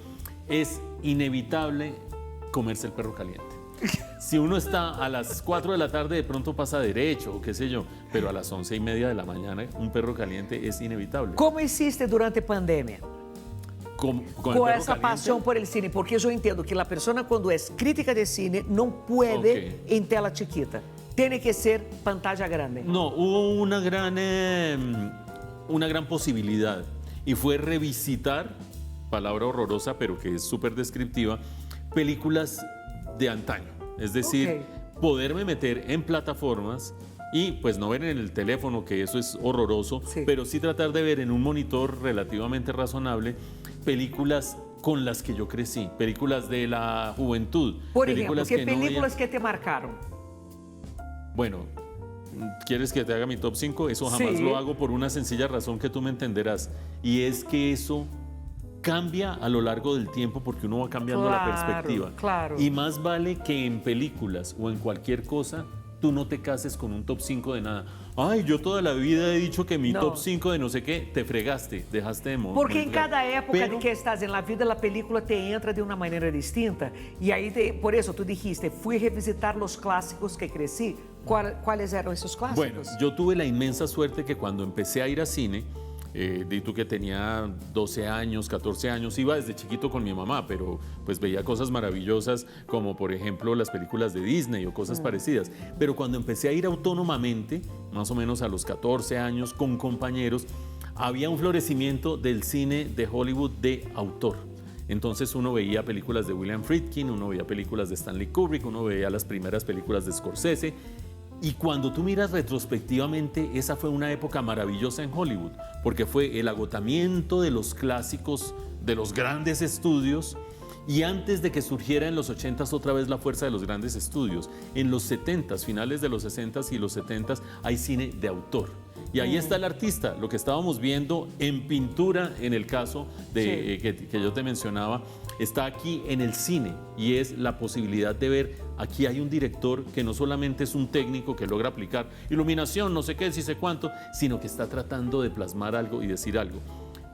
es inevitable comerse el perro caliente. Si uno está a las 4 de la tarde, de pronto pasa derecho o qué sé yo, pero a las 11:30 de la mañana un perro caliente es inevitable. ¿Cómo hiciste durante pandemia? Con Con esa pasión por el cine, porque yo entiendo que la persona cuando es crítica de cine no puede en tela chiquita, tiene que ser pantalla grande. No, hubo una gran posibilidad y fue revisitar, palabra horrorosa pero que es súper descriptiva, películas de antaño, es decir, poderme meter en plataformas y pues no ver en el teléfono, que eso es horroroso, pero sí tratar de ver en un monitor relativamente razonable películas con las que yo crecí, películas de la juventud. Por ejemplo, ¿qué no películas veía... que te marcaron? Bueno, ¿quieres que te haga mi top 5? Eso jamás lo hago por una sencilla razón que tú me entenderás, y es que eso cambia a lo largo del tiempo porque uno va cambiando la perspectiva. Claro. Y más vale que en películas o en cualquier cosa tú no te cases con un top 5 de nada. Ay, yo toda la vida he dicho que mi top 5 de no sé qué, te fregaste, dejaste de montar. Porque en cada época de que estás en la vida, la película te entra de una manera distinta. Y ahí, por eso tú dijiste, fui a revisitar los clásicos que crecí. ¿Cuáles eran esos clásicos? Bueno, yo tuve la inmensa suerte que cuando empecé a ir a cine, di tú que tenía 12 años, 14 años, iba desde chiquito con mi mamá, pero pues veía cosas maravillosas como por ejemplo las películas de Disney o cosas parecidas. Pero cuando empecé a ir autónomamente, más o menos a los 14 años, con compañeros, había un florecimiento del cine de Hollywood de autor. Entonces uno veía películas de William Friedkin, uno veía películas de Stanley Kubrick, uno veía las primeras películas de Scorsese. Y cuando tú miras retrospectivamente, esa fue una época maravillosa en Hollywood, porque fue el agotamiento de los clásicos, de los grandes estudios, Y antes de que surgiera en los 80s otra vez la fuerza de los grandes estudios, en los 70s, finales de los 60s y los 70s, hay cine de autor. Y ahí está el artista, lo que estábamos viendo en pintura, en el caso de, que yo te mencionaba, está aquí en el cine y es la posibilidad de ver, aquí hay un director que no solamente es un técnico que logra aplicar iluminación, no sé qué, si sé cuánto, sino que está tratando de plasmar algo y decir algo.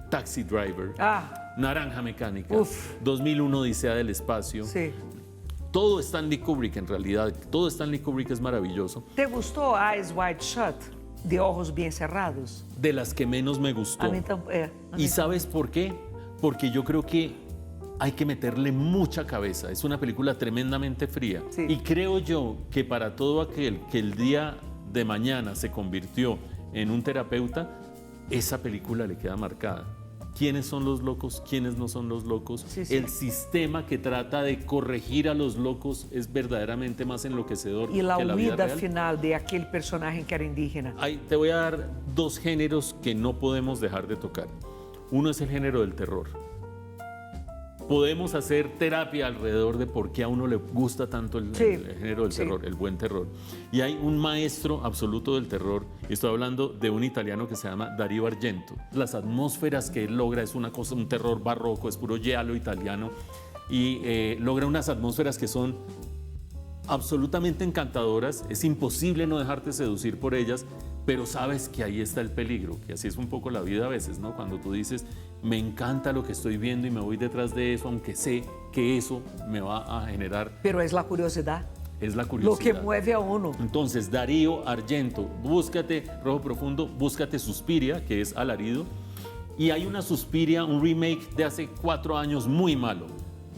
Taxi Driver, Naranja Mecánica, 2001 Odisea del Espacio. Sí. Todo Stanley Kubrick en realidad, todo Stanley Kubrick es maravilloso. ¿Te gustó Eyes Wide Shut, de ojos bien cerrados? De las que menos me gustó. ¿Y sabes por qué? Porque yo creo que hay que meterle mucha cabeza. Es una película tremendamente fría. Sí. Y creo yo que para todo aquel que el día de mañana se convirtió en un terapeuta, esa película le queda marcada. ¿Quiénes son los locos? ¿Quiénes no son los locos? Sí, sí. El sistema que trata de corregir a los locos es verdaderamente más enloquecedor Y la que la vida huida real. final de aquel personaje que era indígena. Te voy a dar dos géneros que no podemos dejar de tocar. Uno es el género del terror. Podemos hacer terapia alrededor de por qué a uno le gusta tanto el género del terror, el buen terror. Y hay un maestro absoluto del terror, y estoy hablando de un italiano que se llama Dario Argento. Las atmósferas que él logra es una cosa, un terror barroco, es puro giallo italiano, y logra unas atmósferas que son absolutamente encantadoras. Es imposible no dejarte seducir por ellas, pero sabes que ahí está el peligro, que así es un poco la vida a veces, ¿no? Cuando tú dices, me encanta lo que estoy viendo y me voy detrás de eso, aunque sé que eso me va a generar... Pero es la curiosidad. Es la curiosidad. Lo que mueve a uno. Entonces, Darío Argento, búscate Rojo Profundo, búscate Suspiria, que es Alarido, y hay una Suspiria, un remake de hace 4 años muy malo.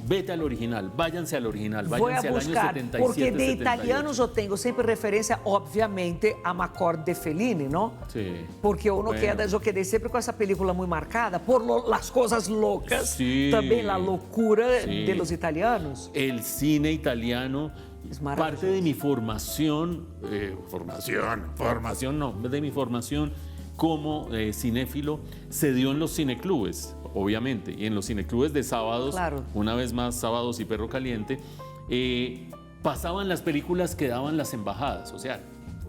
Vete al original, váyanse al original, váyanse al año 77, porque de 78. italianos eu tenho sempre referência, obviamente, a Macorde de Fellini, não? Sí. Porque eu quedei sempre com essa película muito marcada por las cosas locas, Sí. também la locura Sí. de los italianos. El cine italiano, Es maravilloso. parte de mi formación, de mi formación como cinéfilo, se dio en los cineclubes, obviamente, y en los cineclubes de sábados, Claro. una vez más Sábados y Perro Caliente, pasaban las películas que daban las embajadas, o sea,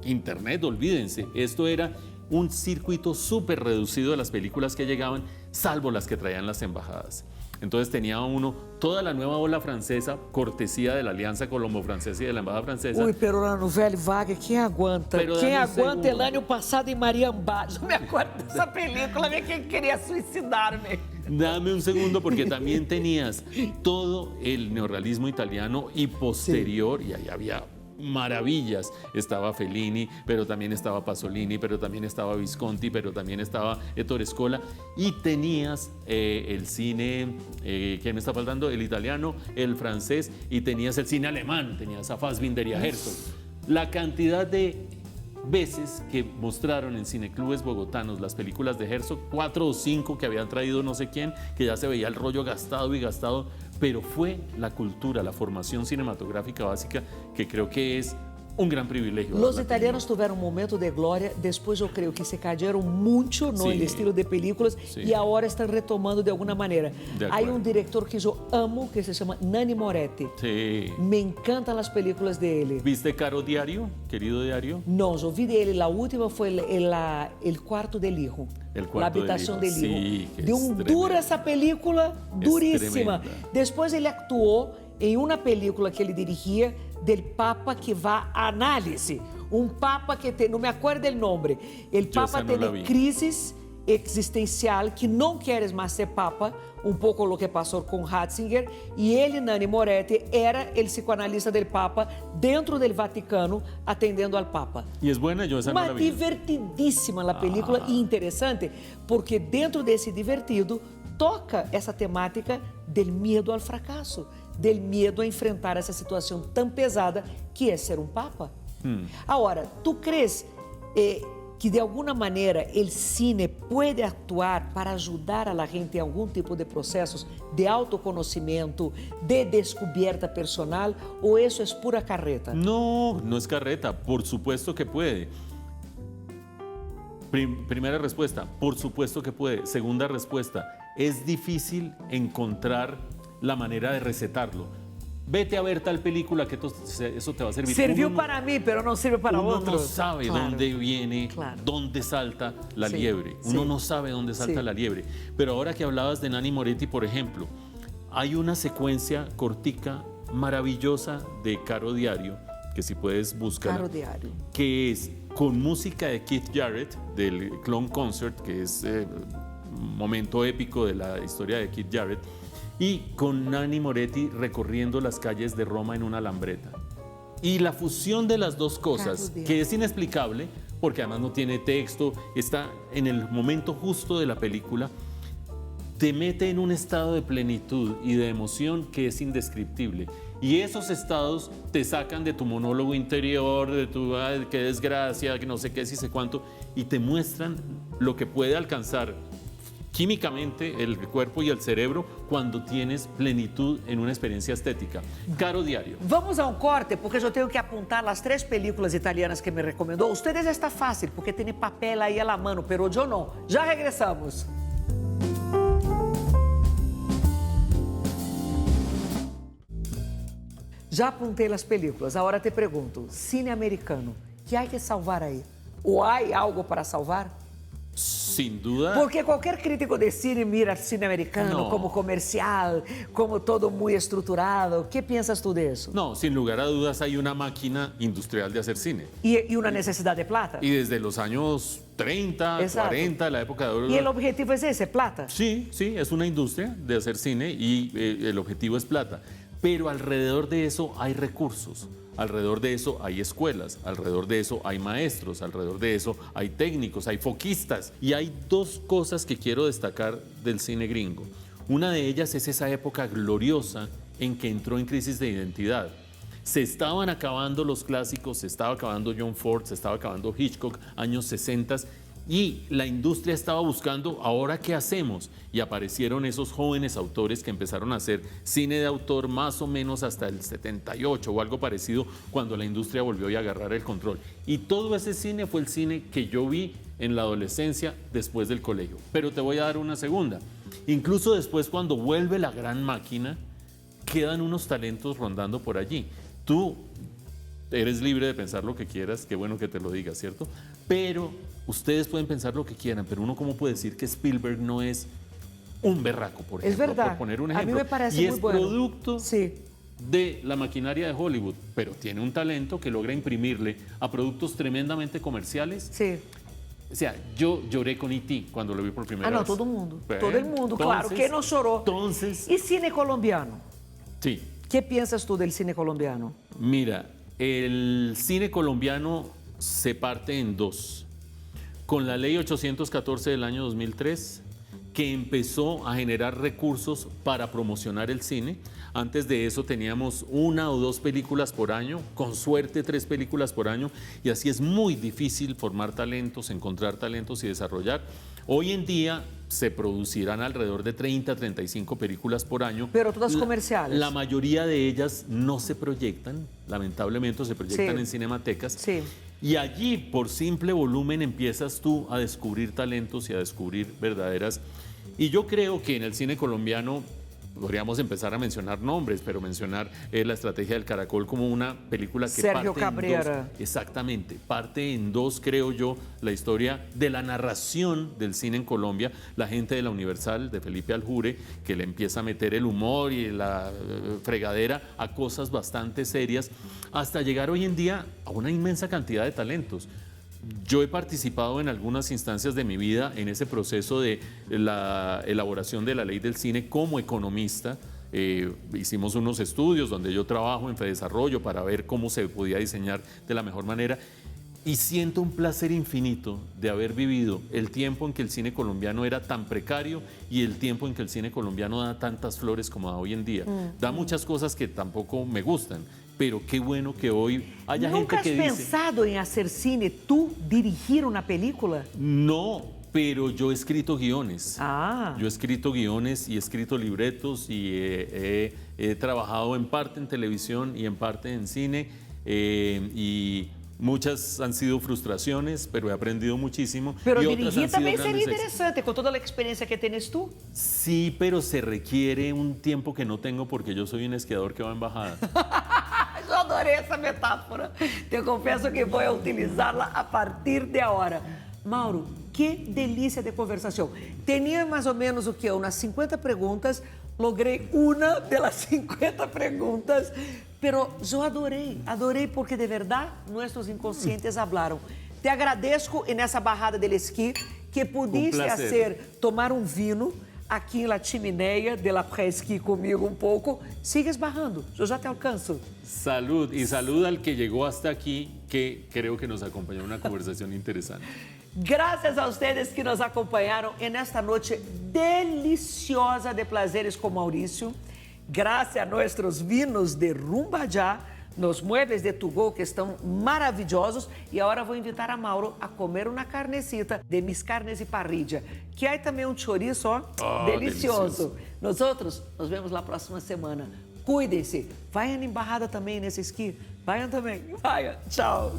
internet, olvídense, esto era un circuito súper reducido de las películas que llegaban, salvo las que traían las embajadas. Entonces tenía uno toda la nueva ola francesa, cortesía de la Alianza Colombo-Francesa y de la Embajada Francesa. Ui, pero no velho Wagner, quem aguanta? Pero Quem dame um aguanta segundo. el ano passado em Mariambá? Eu me acordo dessa película, né? Quem queria suicidar-me. Dame un segundo, porque también tenías todo el neorrealismo italiano y posterior, y ahí había maravillas. Estaba Fellini, pero también estaba Pasolini, pero también estaba Visconti, pero también estaba Ettore Scola, y tenías el cine, ¿qué me está faltando? El italiano, el francés, y tenías el cine alemán, tenías a Fassbinder y a Herzog. La cantidad de veces que mostraron en cineclubes bogotanos las películas de Herzog, 4 o 5 que habían traído no sé quién, que ya se veía el rollo gastado y gastado, pero fue la cultura, la formación cinematográfica básica que creo que es um grande privilégio. Os italianos tiveram um momento de glória, depois eu creio que se cayeron muito no estilo de películas e agora estão retomando de alguma maneira. Há um diretor que eu amo que se chama Nanni Moretti. Sí. Me encantam as películas dele. ¿Viste Caro Diario, querido Diario? Não, eu vi dele, a última foi El Quarto del Hijo. El Quarto La Habitación del Hijo. Sí, que de es dura essa película, duríssima. tremenda. Depois ele actuou em uma película que ele dirigia del Papa que va a análise. Um Papa que tem, não me acordo del nome. El Papa no la tem vi. crisis existencial, que não quer mais ser Papa, um pouco o que passou com Ratzinger, e ele, Nanni Moretti, era o psicoanalista del Papa dentro del Vaticano, atendendo ao Papa. Y es buena, yo esa no Uma la vi. divertidíssima a película e interessante, porque dentro desse divertido toca essa temática del medo ao fracasso, del medo a enfrentar essa situação tão pesada que é ser um papa. Agora, tu crees que de alguma maneira o cine pode atuar para ajudar a la gente em algum tipo de processos de autoconhecimento, de descoberta personal, ou isso é pura carreta? No, no es carreta, por supuesto que puede. Primera respuesta, por supuesto que puede. Segunda respuesta, es difícil encontrar la manera de recetarlo. Vete a ver tal película que eso te va a servir. Sirvió para mí, pero no sirve para uno otros. no sabe dónde viene, Claro. dónde salta la Sí, liebre. Uno sí. no sabe dónde salta Sí. la liebre. Pero ahora que hablabas de Nanni Moretti, por ejemplo, hay una secuencia cortica maravillosa de Caro Diario, que si puedes buscar, Caro Diario. que es con música de Keith Jarrett, del Clone Concert, que es un momento épico de la historia de Keith Jarrett, y con Nanni Moretti recorriendo las calles de Roma en una lambreta. Y la fusión de las dos cosas, que es inexplicable, porque además no tiene texto, está en el momento justo de la película, te mete en un estado de plenitud y de emoción que es indescriptible. Y esos estados te sacan de tu monólogo interior, de tu "ay, qué desgracia, que no sé qué, si sé cuánto", y te muestran lo que puede alcanzar químicamente el cuerpo y el cerebro cuando tienes plenitud en una experiencia estética. Caro Diario. Vamos a un corte, porque yo tengo que apuntar las 3 películas italianas que me recomendó. Ustedes está fácil, porque tienen papel ahí a la mano, pero yo no. Ya regresamos. Já apuntei as películas. Agora te pergunto, cine americano, que há que salvar aí? Ou há algo para salvar? Sin duda. Porque qualquer crítico de cine mira cine americano No. como comercial, como todo muy estruturado. ¿Qué piensas tú de eso? No, sin lugar a dudas hay una máquina industrial de hacer cine. Y una necesidad de plata. Y desde los años 30, Exacto. 40, la época de oro. Y el objetivo es ese, plata. Sí, sí, es una industria de hacer cine y el objetivo es plata. Pero alrededor de eso hay recursos, alrededor de eso hay escuelas, alrededor de eso hay maestros, alrededor de eso hay técnicos, hay foquistas. Y hay 2 cosas que quiero destacar del cine gringo. Una de ellas es esa época gloriosa en que entró en crisis de identidad. Se estaban acabando los clásicos, se estaba acabando John Ford, se estaba acabando Hitchcock, años 60, y la industria estaba buscando, ¿ahora qué hacemos? Y aparecieron esos jóvenes autores que empezaron a hacer cine de autor más o menos hasta el 78 o algo parecido, cuando la industria volvió a agarrar el control. Y todo ese cine fue el cine que yo vi en la adolescencia después del colegio. Pero te voy a dar una segunda. Incluso después, cuando vuelve la gran máquina, quedan unos talentos rondando por allí. Tú eres libre de pensar lo que quieras, qué bueno que te lo digas, ¿cierto? Pero ustedes pueden pensar lo que quieran, pero uno cómo puede decir que Spielberg no es un berraco, por ejemplo, Es verdad. por poner un A mí ejemplo. me parece y muy es bueno. producto Sí. de la maquinaria de Hollywood, pero tiene un talento que logra imprimirle a productos tremendamente comerciales. Sí. O sea, yo lloré con E.T. cuando lo vi por primera Ah, vez. no, todo mundo. Bueno, Todo el mundo, claro. entonces- ¿Quién no lloró? Entonces, ¿Y cine colombiano? sí. ¿Qué piensas tú del cine colombiano? Mira, el cine colombiano se parte en 2. Con la ley 814 del año 2003, que empezó a generar recursos para promocionar el cine. Antes de eso teníamos 1 o 2 películas por año, con suerte 3 películas por año, y así es muy difícil formar talentos, encontrar talentos y desarrollar. Hoy en día se producirán alrededor de 30, 35 películas por año. Pero todas comerciales. La mayoría de ellas no se proyectan, lamentablemente se proyectan Sí. en cinematecas. Sí. Y allí, por simple volumen, empiezas tú a descubrir talentos y a descubrir verdaderas. Y yo creo que en el cine colombiano podríamos empezar a mencionar nombres, pero mencionar La Estrategia del Caracol como una película que Sergio parte Cabrera. en 2. Exactamente, parte en 2, creo yo, la historia de la narración del cine en Colombia. La gente de la Universal, de Felipe Aljure, que le empieza a meter el humor y la fregadera a cosas bastante serias, hasta llegar hoy en día a una inmensa cantidad de talentos. Yo he participado en algunas instancias de mi vida en ese proceso de la elaboración de la ley del cine como economista. Hicimos unos estudios donde yo trabajo en Fedesarrollo para ver cómo se podía diseñar de la mejor manera. Y siento un placer infinito de haber vivido el tiempo en que el cine colombiano era tan precario y el tiempo en que el cine colombiano da tantas flores como da hoy en día. Da muchas cosas que tampoco me gustan, pero qué bueno que hoy haya gente ¿Nunca has que dice... pensado en hacer cine, tú dirigir una película? No, pero yo he escrito guiones. Ah. Yo he escrito guiones y he escrito libretos y he trabajado en parte en televisión y en parte en cine. Y Muchas han sido frustraciones, pero he aprendido muchísimo. Pero y otras dirigir han sido também seria grandes éxitos. interessante, com toda a experiência que tens tu. Sí, pero se requiere un tiempo que no tengo porque yo soy un esquiador que va a embajada. Eu adorei essa metáfora. Eu confesso que vou utilizá-la a partir de agora. Mauro, que delícia de conversação. Tinha mais ou menos o que? Umas 50 perguntas. Logrei uma das 50 perguntas. Pero eu adorei porque de verdade nossos inconscientes falaram. Te agradeço nessa barrada del esqui que pudiste fazer tomar um vinho aqui na chaminé de la pré-esqui comigo um pouco. Sigues barrando, eu já te alcanço. Salud y salud al que llegó hasta aquí, que creo que nos acompañó en una conversación interesante. Graças a vocês que nos acompanharam nesta noite deliciosa de prazeres com Maurício. Graças a nossos vinos de Rumbajá, nos muebles de Tugol que estão maravilhosos. E agora vou invitar a Mauro a comer uma carnecita de Mis Carnes e Parrilla, que há também um chouriço, delicioso. Nós outros, nos vemos na próxima semana. Cuidem-se. Vaiam em Barrada também nesse esqui. Vaiam também. Vaiam. Tchau.